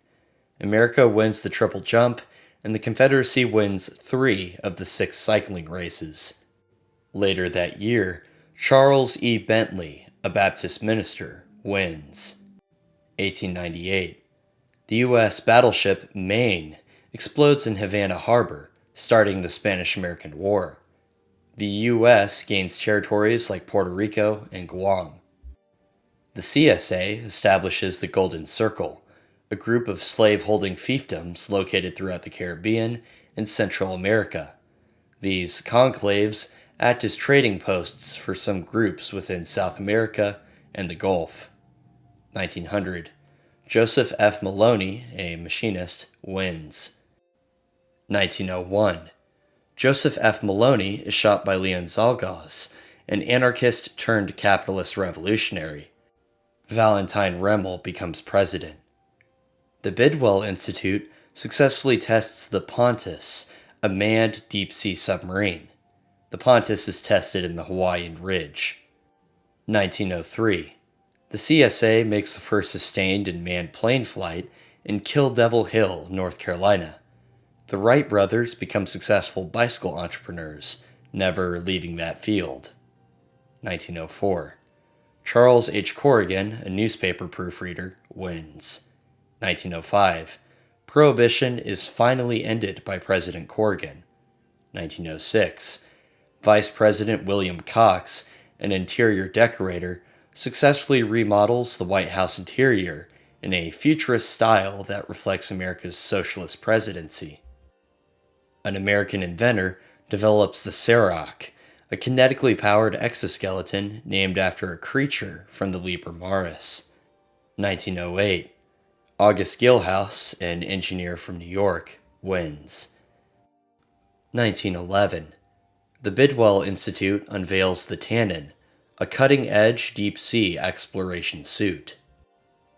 America wins the triple jump, and the Confederacy wins 3 of the 6 cycling races. Later that year, Charles E. Bentley, a Baptist minister, wins. 1898. The U.S. battleship Maine explodes in Havana Harbor, starting the Spanish-American War. The U.S. gains territories like Puerto Rico and Guam. The CSA establishes the Golden Circle, a group of slave-holding fiefdoms located throughout the Caribbean and Central America. These conclaves act as trading posts for some groups within South America and the Gulf. 1900. Joseph F. Maloney, a machinist, wins. 1901. Joseph F. Maloney is shot by Leon Zalgos, an anarchist turned capitalist revolutionary. Valentine Remmel becomes president. The Bidwell Institute successfully tests the Pontus, a manned deep-sea submarine. The Pontus is tested in the Hawaiian Ridge. 1903. The CSA makes the first sustained and manned plane flight in Kill Devil Hill, North Carolina. The Wright brothers become successful bicycle entrepreneurs, never leaving that field. 1904. Charles H. Corrigan, a newspaper proofreader, wins. 1905. Prohibition is finally ended by President Corrigan. 1906. Vice President William Cox, an interior decorator, successfully remodels the White House interior in a futurist style that reflects America's socialist presidency. An American inventor develops the Seroc, a kinetically powered exoskeleton named after a creature from the Liber Maris. 1908. August Gillhouse, an engineer from New York, wins. 1911. The Bidwell Institute unveils the Tannin, a cutting-edge deep-sea exploration suit.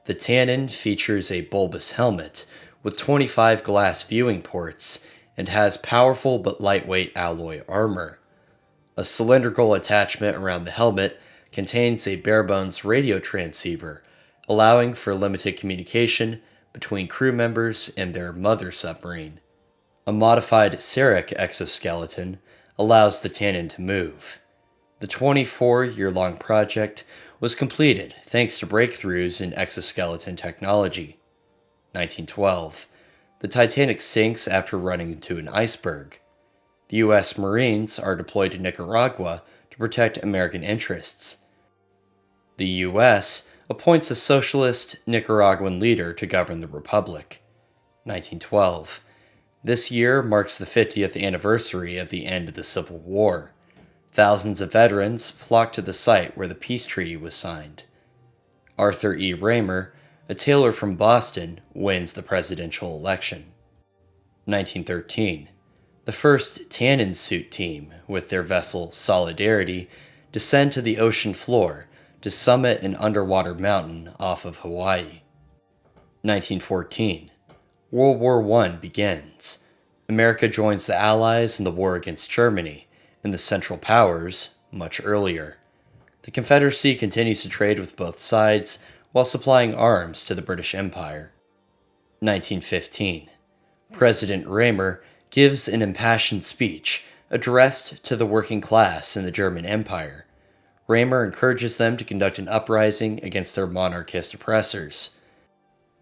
The Tannin features a bulbous helmet with 25 glass viewing ports and has powerful but lightweight alloy armor. A cylindrical attachment around the helmet contains a bare-bones radio transceiver, allowing for limited communication between crew members and their mother submarine. A modified Seroc exoskeleton allows the Tannin to move. The 24-year-long project was completed thanks to breakthroughs in exoskeleton technology. 1912. The Titanic sinks after running into an iceberg. The U.S. Marines are deployed to Nicaragua to protect American interests. The U.S. appoints a socialist Nicaraguan leader to govern the republic. 1912. This year marks the 50th anniversary of the end of the Civil War. Thousands of veterans flock to the site where the peace treaty was signed. Arthur E. Raymer, a tailor from Boston, wins the presidential election. 1913. The first Tannin suit team, with their vessel Solidarity, descend to the ocean floor to summit an underwater mountain off of Hawaii. 1914. World War I begins. America joins the Allies in the war against Germany, and the Central Powers much earlier. The Confederacy continues to trade with both sides while supplying arms to the British Empire. 1915. President Raymer gives an impassioned speech addressed to the working class in the German Empire. Raymer encourages them to conduct an uprising against their monarchist oppressors.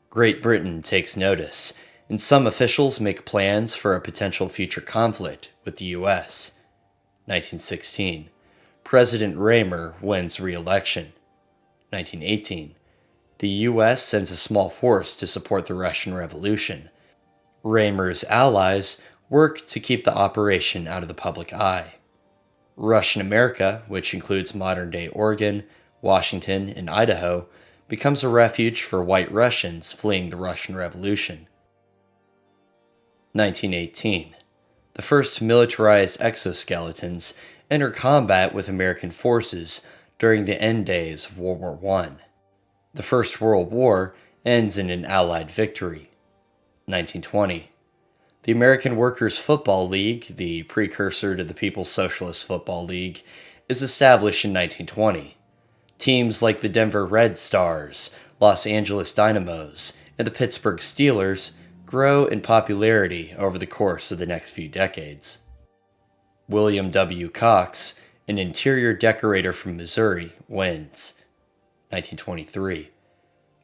Great Britain takes notice, and some officials make plans for a potential future conflict with the U.S. 1916. President Raymer wins re-election. 1918. The U.S. sends a small force to support the Russian Revolution. Raymer's allies work to keep the operation out of the public eye. Russian America, which includes modern-day Oregon, Washington, and Idaho, becomes a refuge for white Russians fleeing the Russian Revolution. 1918. The first militarized exoskeletons enter combat with American forces during the end days of World War I. The First World War ends in an Allied victory. 1920. The American Workers' Football League, the precursor to the People's Socialist Football League, is established in 1920. Teams like the Denver Red Stars, Los Angeles Dynamos, and the Pittsburgh Steelers grow in popularity over the course of the next few decades. William W. Cox, an interior decorator from Missouri, wins. 1923.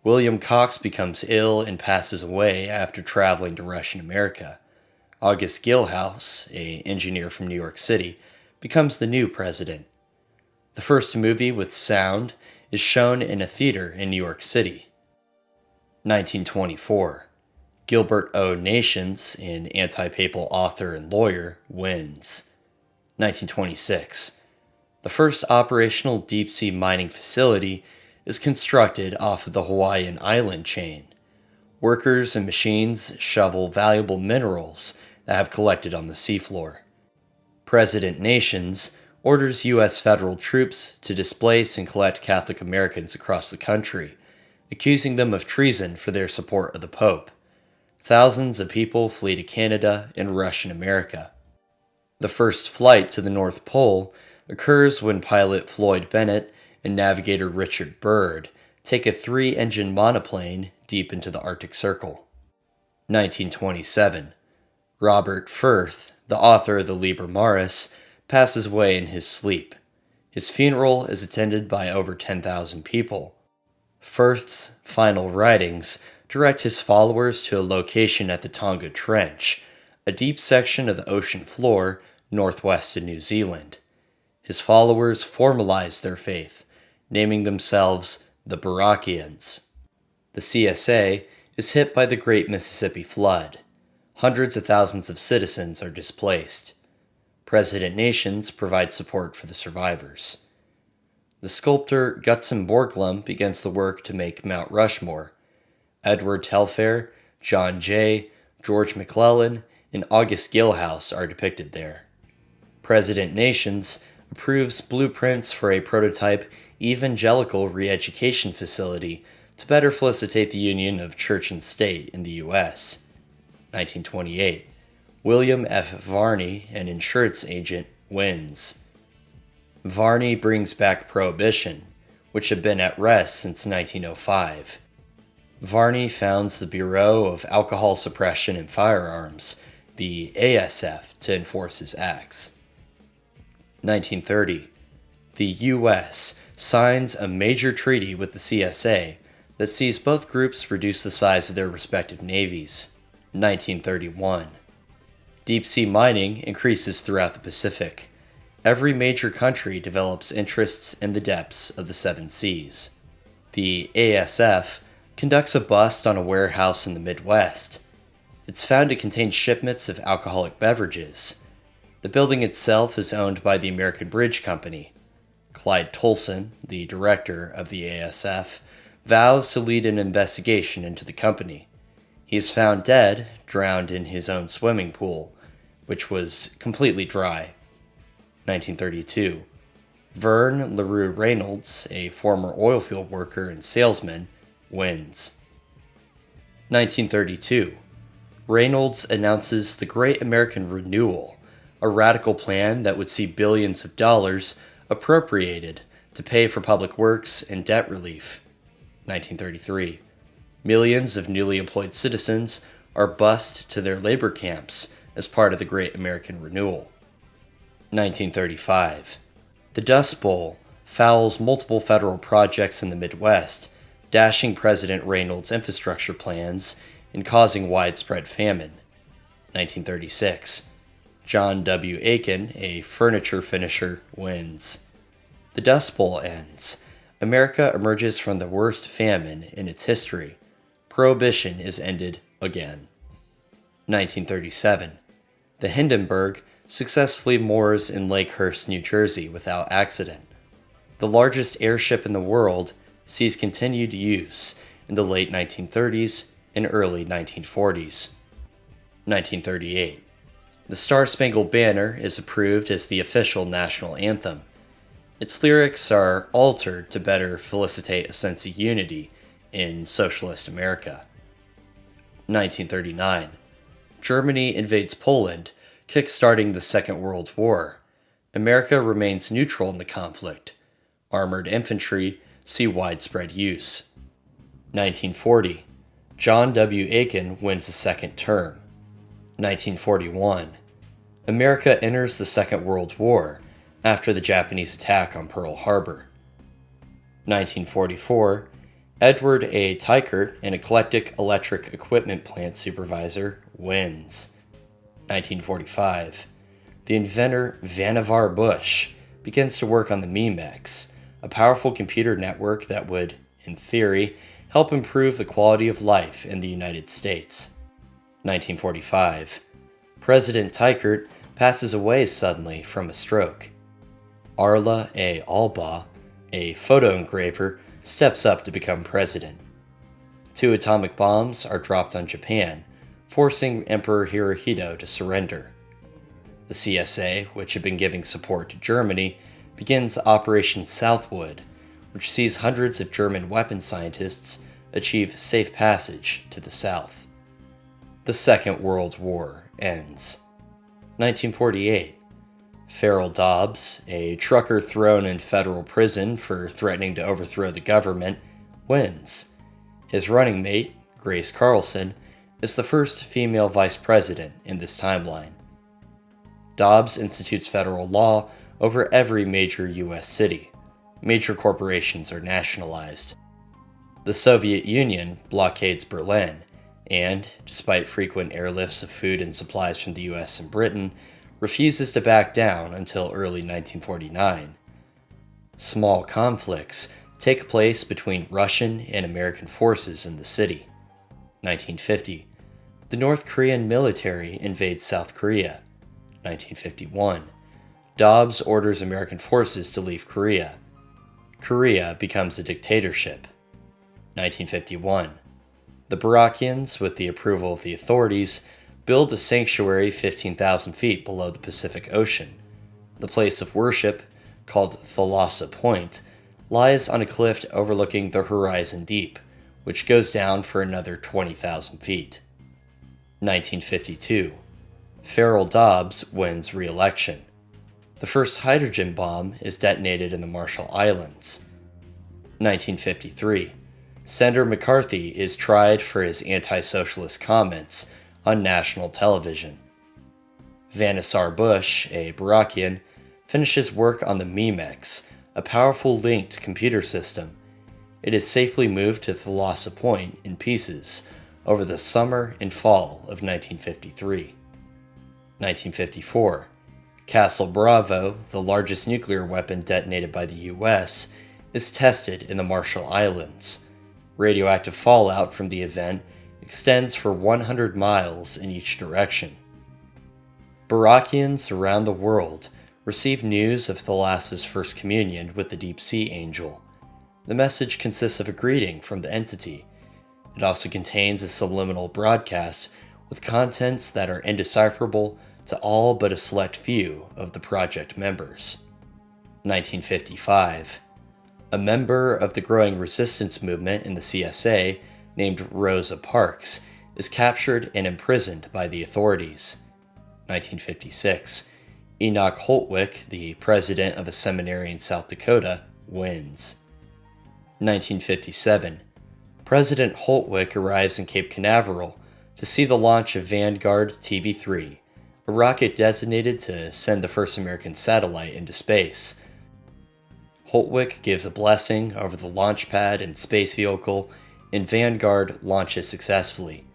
William Cox becomes ill and passes away after traveling to Russian America. August Gillhouse, an engineer from New York City, becomes the new president. The first movie with sound is shown in a theater in New York City. 1924. Gilbert O. Nations, an anti-papal author and lawyer, wins. 1926. The first operational deep-sea mining facility is constructed off of the Hawaiian island chain. Workers and machines shovel valuable minerals that have collected on the seafloor. President Nations orders U.S. federal troops to displace and collect Catholic Americans across the country, accusing them of treason for their support of the Pope. Thousands of people flee to Canada and Russian America. The first flight to the North Pole occurs when pilot Floyd Bennett and navigator Richard Byrd take a 3-engine monoplane deep into the Arctic Circle. 1927. Robert Firth, the author of the Liber Maris, passes away in his sleep. His funeral is attended by over 10,000 people. Firth's final writings direct his followers to a location at the Tonga Trench, a deep section of the ocean floor northwest of New Zealand. His followers formalized their faith, naming themselves the Barakians. The CSA is hit by the Great Mississippi Flood. Hundreds of thousands of citizens are displaced. President nations provide support for the survivors. The sculptor Gutzon Borglum begins the work to make Mount Rushmore. Edward Telfair, John Jay, George McClellan, and August Gilhouse are depicted there. President Nations approves blueprints for a prototype evangelical re-education facility to better facilitate the union of church and state in the U.S. 1928. William F. Varney, an insurance agent, wins. Varney brings back Prohibition, which had been at rest since 1905. Varney founds the Bureau of Alcohol Suppression and Firearms, the ASF, to enforce his acts. 1930. The U.S. signs a major treaty with the CSA that sees both groups reduce the size of their respective navies. 1931. Deep-sea mining increases throughout the Pacific. Every major country develops interests in the depths of the 7 seas. The ASF conducts a bust on a warehouse in the Midwest. It's found to contain shipments of alcoholic beverages. The building itself is owned by the American Bridge Company. Clyde Tolson, the director of the ASF, vows to lead an investigation into the company. He is found dead, drowned in his own swimming pool, which was completely dry. 1932. Vern LaRue Reynolds, a former oilfield worker and salesman, wins. 1932. Reynolds announces the Great American Renewal, a radical plan that would see billions of dollars appropriated to pay for public works and debt relief. 1933. Millions of newly employed citizens are bused to their labor camps as part of the Great American Renewal. 1935. The Dust Bowl fouls multiple federal projects in the Midwest, dashing President Reynolds' infrastructure plans and causing widespread famine. 1936. John W. Aiken, a furniture finisher, wins. The Dust Bowl ends. America emerges from the worst famine in its history. Prohibition is ended again. 1937. The Hindenburg successfully moors in Lakehurst, New Jersey without accident. The largest airship in the world sees continued use in the late 1930s and early 1940s. 1938. The Star-Spangled Banner is approved as the official national anthem. Its lyrics are altered to better felicitate a sense of unity in socialist America. 1939. Germany invades Poland, kickstarting the Second World War. America remains neutral in the conflict. Armored infantry see widespread use. 1940. John W. Aiken wins a second term. 1941. America enters the Second World War after the Japanese attack on Pearl Harbor. 1944. Edward A. Teichert, an eclectic electric equipment plant supervisor, wins. 1945. The inventor Vannevar Bush begins to work on the Memex, a powerful computer network that would, in theory, help improve the quality of life in the United States. 1945. President Teichert passes away suddenly from a stroke. Arla A. Albaugh, a photo engraver, steps up to become president. 2 atomic bombs are dropped on Japan, forcing Emperor Hirohito to surrender. The CSA, which had been giving support to Germany, begins Operation Southwood, which sees hundreds of German weapons scientists achieve safe passage to the south. The Second World War ends. 1948. Farrell Dobbs, a trucker thrown in federal prison for threatening to overthrow the government, wins. His running mate, Grace Carlson, is the first female vice president in this timeline. Dobbs institutes federal law over every major U.S. city. Major corporations are nationalized. The Soviet Union blockades Berlin, and, despite frequent airlifts of food and supplies from the U.S. and Britain, refuses to back down until early 1949. Small conflicts take place between Russian and American forces in the city. 1950. The North Korean military invades South Korea. 1951. Dobbs orders American forces to leave Korea. Korea becomes a dictatorship. 1951. The Barakians, with the approval of the authorities, build a sanctuary 15,000 feet below the Pacific Ocean. The place of worship, called Thalassa Point, lies on a cliff overlooking the Horizon Deep, which goes down for another 20,000 feet. 1952. Farrell Dobbs wins re-election. The first hydrogen bomb is detonated in the Marshall Islands. 1953. Senator McCarthy is tried for his anti-socialist comments on national television. Vannevar Bush, a Barakian, finishes work on the Memex, a powerful linked computer system. It is safely moved to Thalassa Point in pieces over the summer and fall of 1953. 1954. Castle Bravo, the largest nuclear weapon detonated by the U.S., is tested in the Marshall Islands. Radioactive fallout from the event extends for 100 miles in each direction. Barakians around the world receive news of Thalassa's first communion with the Deep Sea Angel. The message consists of a greeting from the entity. It also contains a subliminal broadcast with contents that are indecipherable to all but a select few of the project members. 1955. A member of the growing resistance movement in the CSA, named Rosa Parks, is captured and imprisoned by the authorities. 1956. Enoch Holtwick, the president of a seminary in South Dakota, wins. 1957. President Holtwick arrives in Cape Canaveral to see the launch of Vanguard TV-3, a rocket designated to send the first American satellite into space. Holtwick gives a blessing over the launch pad and space vehicle, and Vanguard launches successfully.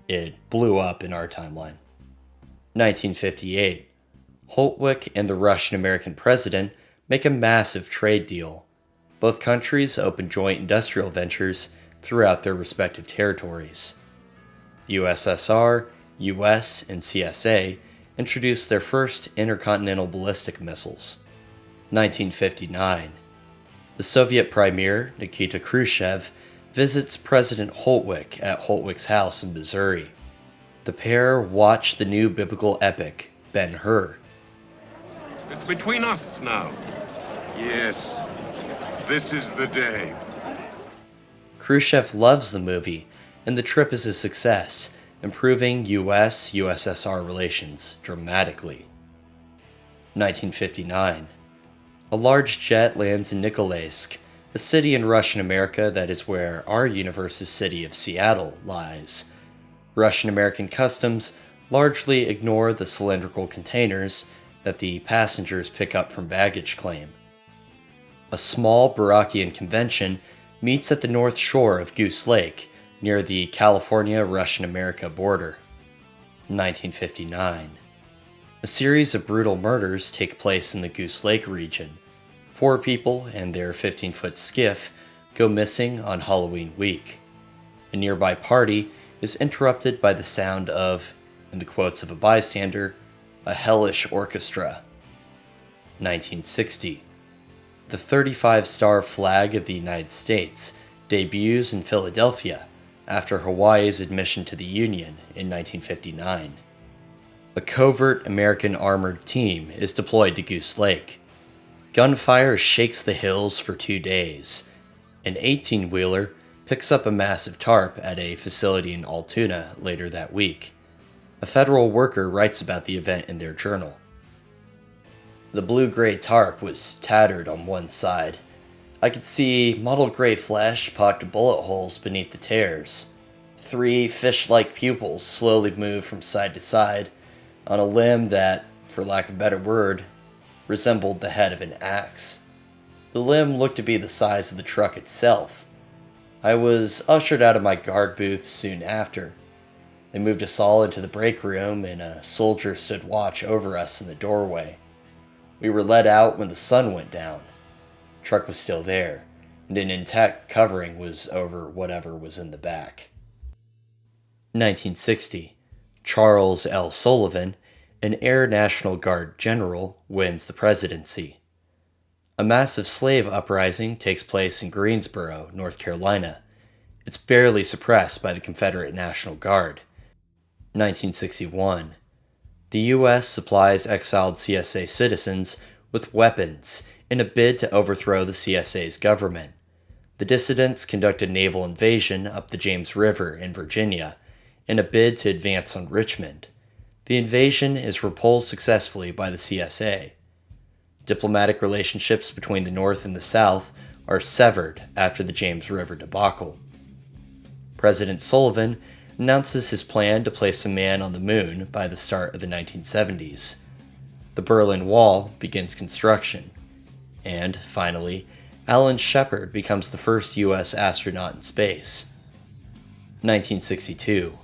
It blew up in our timeline. 1958. Holtwick and the Russian-American president make a massive trade deal. Both countries open joint industrial ventures throughout their respective territories. The USSR, US, and CSA introduced their first intercontinental ballistic missiles. 1959. The Soviet Premier, Nikita Khrushchev, visits President Holtwick at Holtwick's house in Missouri. The pair watch the new biblical epic, Ben-Hur. It's between us now. Yes, this is the day. Khrushchev loves the movie, and the trip is a success, improving US-USSR relations dramatically. 1959. A large jet lands in Nikolaevsk, a city in Russian America that is where our universe's city of Seattle lies. Russian-American customs largely ignore the cylindrical containers that the passengers pick up from baggage claim. A small Barakian convention meets at the north shore of Goose Lake, near the California-Russian-America border. 1959. A series of brutal murders take place in the Goose Lake region. 4 people and their 15-foot skiff go missing on Halloween week. A nearby party is interrupted by the sound of, in the quotes of a bystander, a hellish orchestra. 1960. The 35-star flag of the United States debuts in Philadelphia after Hawaii's admission to the Union in 1959. A covert American armored team is deployed to Goose Lake. Gunfire shakes the hills for 2 days. An 18-wheeler picks up a massive tarp at a facility in Altoona later that week. A federal worker writes about the event in their journal. The blue-gray tarp was tattered on one side. I could see mottled gray flesh pocked bullet holes beneath the tears. 3 fish-like pupils slowly moved from side to side on a limb that, for lack of a better word, resembled the head of an axe. The limb looked to be the size of the truck itself. I was ushered out of my guard booth soon after. They moved us all into the break room, and a soldier stood watch over us in the doorway. We were let out when the sun went down. The truck was still there, and an intact covering was over whatever was in the back. 1960. Charles L. Sullivan, an Air National Guard general, wins the presidency. A massive slave uprising takes place in Greensboro, North Carolina. It's barely suppressed by the Confederate National Guard. 1961. The U.S. supplies exiled CSA citizens with weapons in a bid to overthrow the CSA's government. The dissidents conduct a naval invasion up the James River in Virginia in a bid to advance on Richmond. The invasion is repulsed successfully by the CSA. Diplomatic relationships between the North and the South are severed after the James River debacle. President Sullivan announces his plan to place a man on the moon by the start of the 1970s. The Berlin Wall begins construction. And, finally, Alan Shepard becomes the first U.S. astronaut in space. 1962.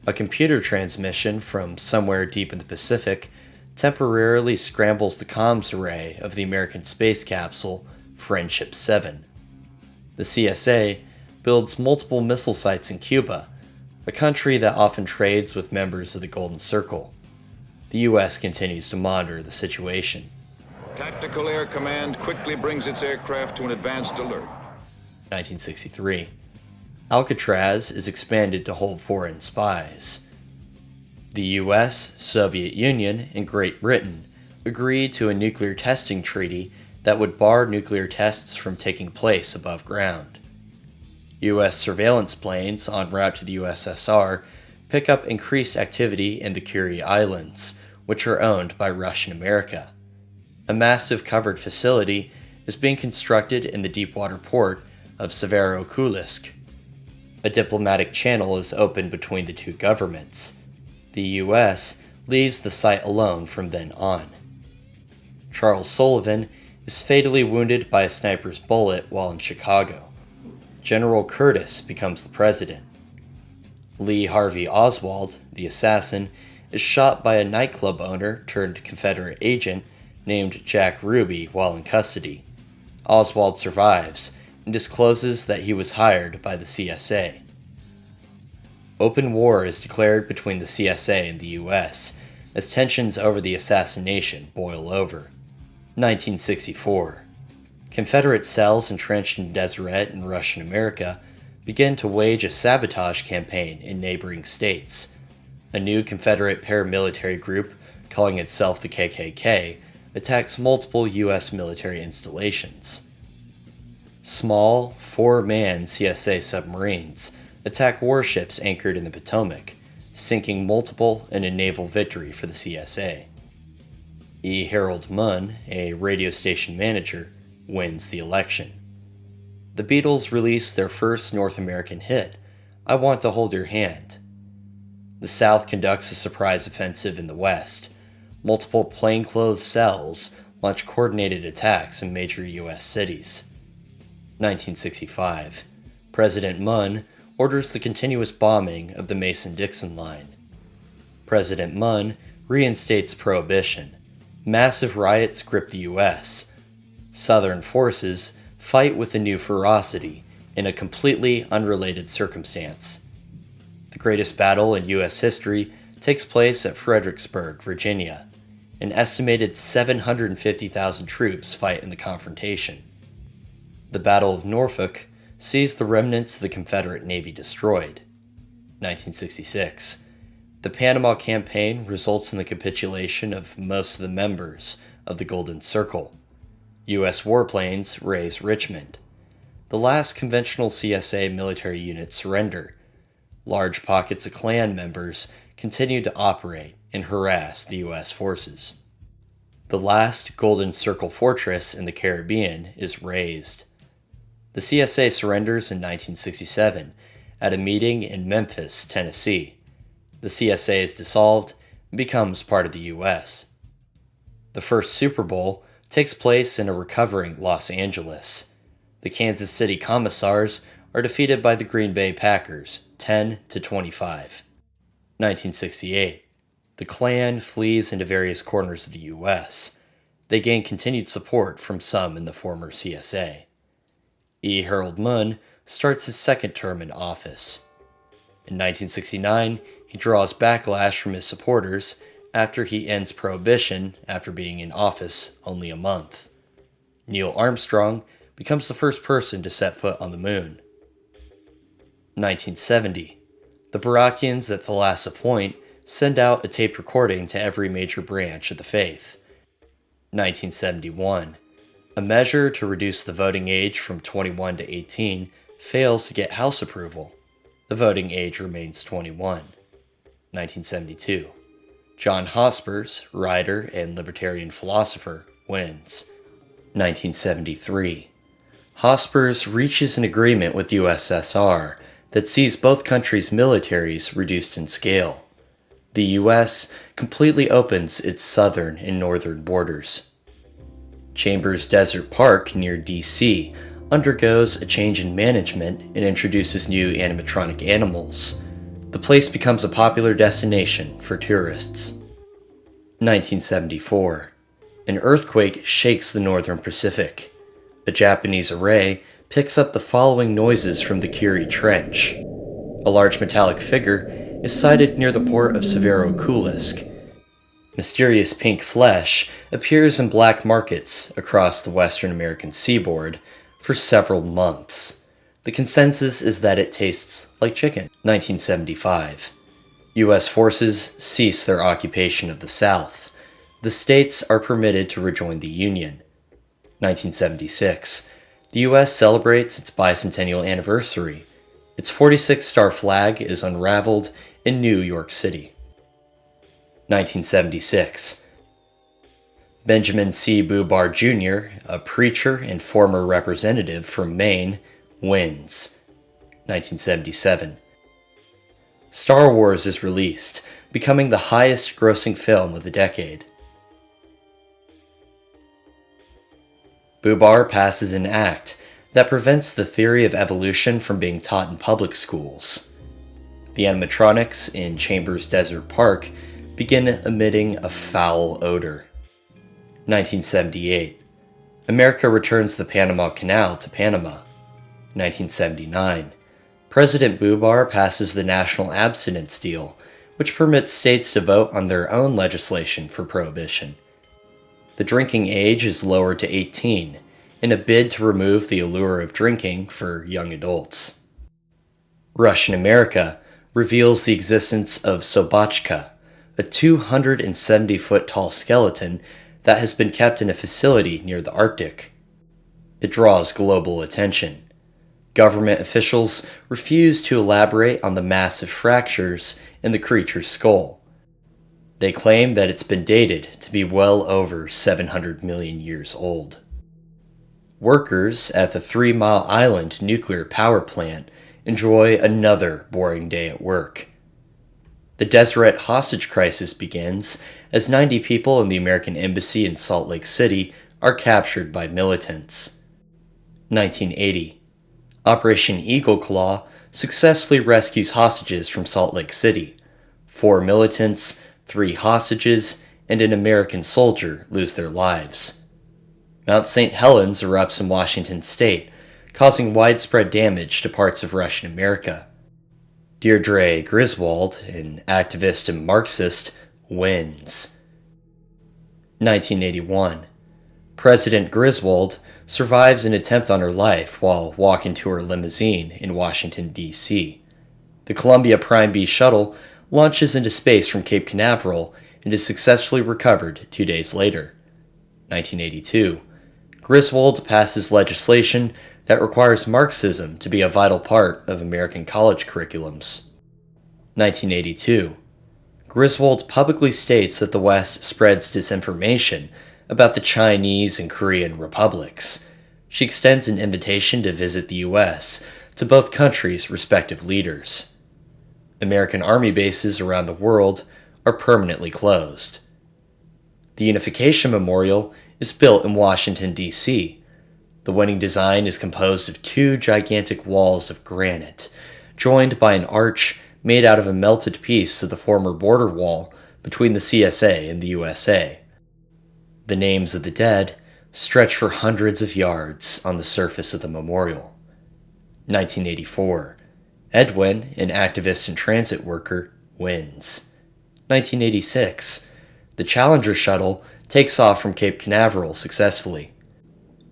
A computer transmission from somewhere deep in the Pacific temporarily scrambles the comms array of the American space capsule Friendship 7. The CSA builds multiple missile sites in Cuba, a country that often trades with members of the Golden Circle. The U.S. continues to monitor the situation. Tactical Air Command quickly brings its aircraft to an advanced alert. 1963. Alcatraz is expanded to hold foreign spies. The US, Soviet Union, and Great Britain agreed to a nuclear testing treaty that would bar nuclear tests from taking place above ground. US surveillance planes en route to the USSR pick up increased activity in the Curie Islands, which are owned by Russian America. A massive covered facility is being constructed in the deepwater port of Severokulisk. A diplomatic channel is opened between the two governments. The U.S. leaves the site alone from then on. Charles Sullivan is fatally wounded by a sniper's bullet while in Chicago. General Curtis becomes the president. Lee Harvey Oswald, the assassin, is shot by a nightclub owner turned Confederate agent named Jack Ruby while in custody. Oswald survives and discloses that he was hired by the CSA. Open war is declared between the CSA and the U.S. as tensions over the assassination boil over. 1964. Confederate cells entrenched in Deseret and Russian America begin to wage a sabotage campaign in neighboring states. A new Confederate paramilitary group, calling itself the KKK, attacks multiple U.S. military installations. Small, 4-man CSA submarines attack warships anchored in the Potomac, sinking multiple in a naval victory for the CSA. E. Harold Munn, a radio station manager, wins the election. The Beatles release their first North American hit, I Want to Hold Your Hand. The South conducts a surprise offensive in the West. Multiple plainclothes cells launch coordinated attacks in major U.S. cities. 1965. President Munn orders the continuous bombing of the Mason-Dixon line. President Munn reinstates prohibition. Massive riots grip the U.S. Southern forces fight with a new ferocity in a completely unrelated circumstance. The greatest battle in U.S. history takes place at Fredericksburg, Virginia. An estimated 750,000 troops fight in the confrontation. The Battle of Norfolk sees the remnants of the Confederate Navy destroyed. 1966. The Panama Campaign results in the capitulation of most of the members of the Golden Circle. U.S. warplanes raze Richmond. The last conventional CSA military units surrender. Large pockets of Klan members continue to operate and harass the U.S. forces. The last Golden Circle fortress in the Caribbean is razed. The CSA surrenders in 1967 at a meeting in Memphis, Tennessee. The CSA is dissolved and becomes part of the U.S. The first Super Bowl takes place in a recovering Los Angeles. The Kansas City Commissars are defeated by the Green Bay Packers, 10-25. 1968. The Klan flees into various corners of the U.S. They gain continued support from some in the former CSA. E. Harold Munn starts his second term in office. In 1969, he draws backlash from his supporters after he ends Prohibition after being in office only a month. Neil Armstrong becomes the first person to set foot on the moon. 1970. The Barakians at Thalassa Point send out a tape recording to every major branch of the faith. 1971. A measure to reduce the voting age from 21 to 18 fails to get House approval. The voting age remains 21. 1972. John Hospers, writer and libertarian philosopher, wins. 1973. Hospers reaches an agreement with USSR that sees both countries' militaries reduced in scale. The U.S. completely opens its southern and northern borders. Chambers Desert Park near D.C. undergoes a change in management and introduces new animatronic animals. The place becomes a popular destination for tourists. 1974. An earthquake shakes the northern Pacific. A Japanese array picks up the following noises from the Curie Trench. A large metallic figure is sighted near the port of Severokulisk. Mysterious pink flesh appears in black markets across the western American seaboard for several months. The consensus is that it tastes like chicken. 1975. U.S. forces cease their occupation of the South. The states are permitted to rejoin the Union. 1976. The U.S. celebrates its bicentennial anniversary. Its 46-star flag is unraveled in New York City. 1976. Benjamin C. Bubar Jr., a preacher and former representative from Maine, wins. 1977. Star Wars is released, becoming the highest-grossing film of the decade. Bubar passes an act that prevents the theory of evolution from being taught in public schools. The animatronics in Chambers Desert Park begin emitting a foul odor. 1978. America returns the Panama Canal to Panama. 1979. President Bubar passes the National Abstinence Deal, which permits states to vote on their own legislation for prohibition. The drinking age is lowered to 18, in a bid to remove the allure of drinking for young adults. Russian America reveals the existence of Sobachka, a 270-foot-tall skeleton that has been kept in a facility near the Arctic. It draws global attention. Government officials refuse to elaborate on the massive fractures in the creature's skull. They claim that it's been dated to be well over 700 million years old. Workers at the 3 Mile Island nuclear power plant enjoy another boring day at work. The Deseret hostage crisis begins as 90 people in the American Embassy in Salt Lake City are captured by militants. 1980. Operation Eagle Claw successfully rescues hostages from Salt Lake City. 4 militants, 3 hostages, and an American soldier lose their lives. Mount St. Helens erupts in Washington state, causing widespread damage to parts of Russian America. Deirdre Griswold, an activist and Marxist, wins. 1981. President Griswold survives an attempt on her life while walking to her limousine in Washington, D.C. The Columbia Prime B shuttle launches into space from Cape Canaveral and is successfully recovered 2 days later. 1982. Griswold passes legislation that requires Marxism to be a vital part of American college curriculums. 1982. Griswold publicly states that the West spreads disinformation about the Chinese and Korean republics. She extends an invitation to visit the U.S. to both countries' respective leaders. American Army bases around the world are permanently closed. The Unification Memorial is built in Washington, D.C. The winning design is composed of 2 gigantic walls of granite, joined by an arch made out of a melted piece of the former border wall between the CSA and the USA. The names of the dead stretch for hundreds of yards on the surface of the memorial. 1984. Edwin, an activist and transit worker, wins. 1986. The Challenger shuttle takes off from Cape Canaveral successfully.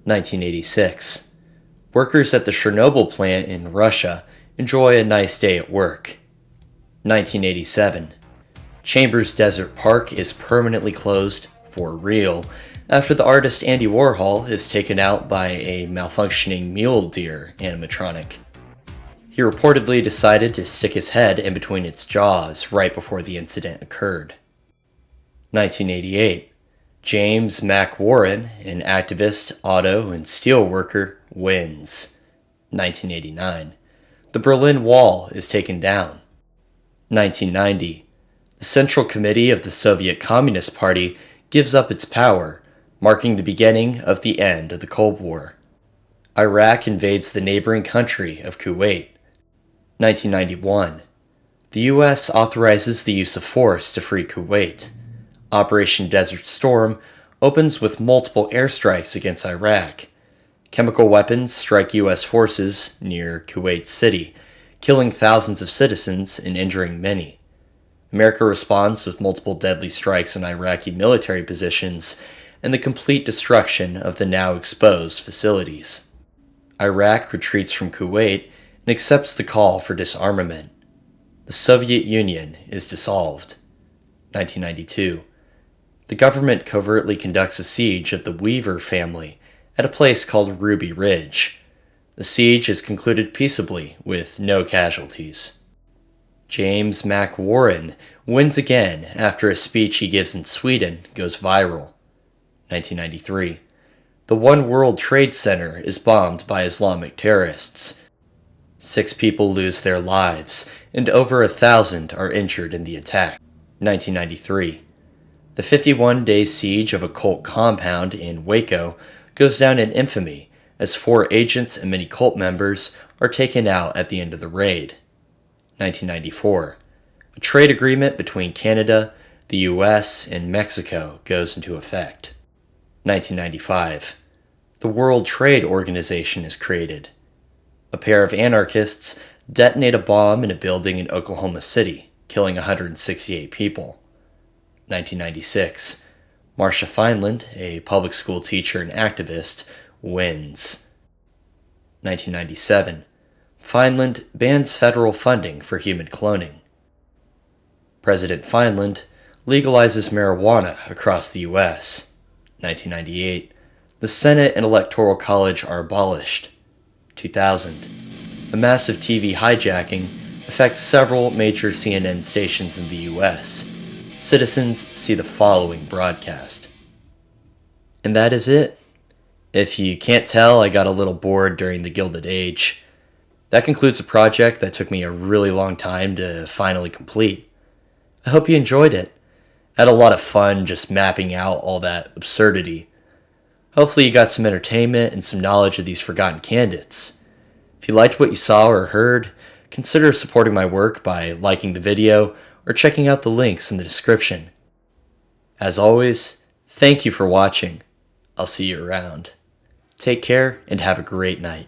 1986. Workers at the Chernobyl plant in Russia enjoy a nice day at work. 1987. Chambers Desert Park is permanently closed for real after the artist Andy Warhol is taken out by a malfunctioning mule deer animatronic. He reportedly decided to stick his head in between its jaws right before the incident occurred. 1988. James Mac Warren, an activist, auto, and steel worker, wins. 1989. The Berlin Wall is taken down. 1990. The Central Committee of the Soviet Communist Party gives up its power, marking the beginning of the end of the Cold War. Iraq invades the neighboring country of Kuwait. 1991. The U.S. authorizes the use of force to free Kuwait. Operation Desert Storm opens with multiple airstrikes against Iraq. Chemical weapons strike U.S. forces near Kuwait City, killing thousands of citizens and injuring many. America responds with multiple deadly strikes on Iraqi military positions and the complete destruction of the now exposed facilities. Iraq retreats from Kuwait and accepts the call for disarmament. The Soviet Union is dissolved. 1992. The government covertly conducts a siege of the Weaver family at a place called Ruby Ridge. The siege is concluded peaceably with no casualties. James Mac Warren wins again after a speech he gives in Sweden goes viral. 1993. The One World Trade Center is bombed by Islamic terrorists. 6 people lose their lives, and over 1,000 are injured in the attack. 1993. The 51-day siege of a cult compound in Waco goes down in infamy as 4 agents and many cult members are taken out at the end of the raid. 1994. A trade agreement between Canada, the U.S., and Mexico goes into effect. 1995. The World Trade Organization is created. A pair of anarchists detonate a bomb in a building in Oklahoma City, killing 168 people. 1996. Marcia Fineland, a public school teacher and activist, wins. 1997. Fineland bans federal funding for human cloning. President Fineland legalizes marijuana across the U.S. 1998. The Senate and Electoral College are abolished. 2000. A massive TV hijacking affects several major CNN stations in the U.S. Citizens see the following broadcast. And that is it. If you can't tell, I got a little bored during the Gilded Age. That concludes a project that took me a really long time to finally complete. I hope you enjoyed it. I had a lot of fun just mapping out all that absurdity. Hopefully you got some entertainment and some knowledge of these forgotten candidates. If you liked what you saw or heard, consider supporting my work by liking the video or checking out the links in the description. As always, thank you for watching. I'll see you around. Take care and have a great night.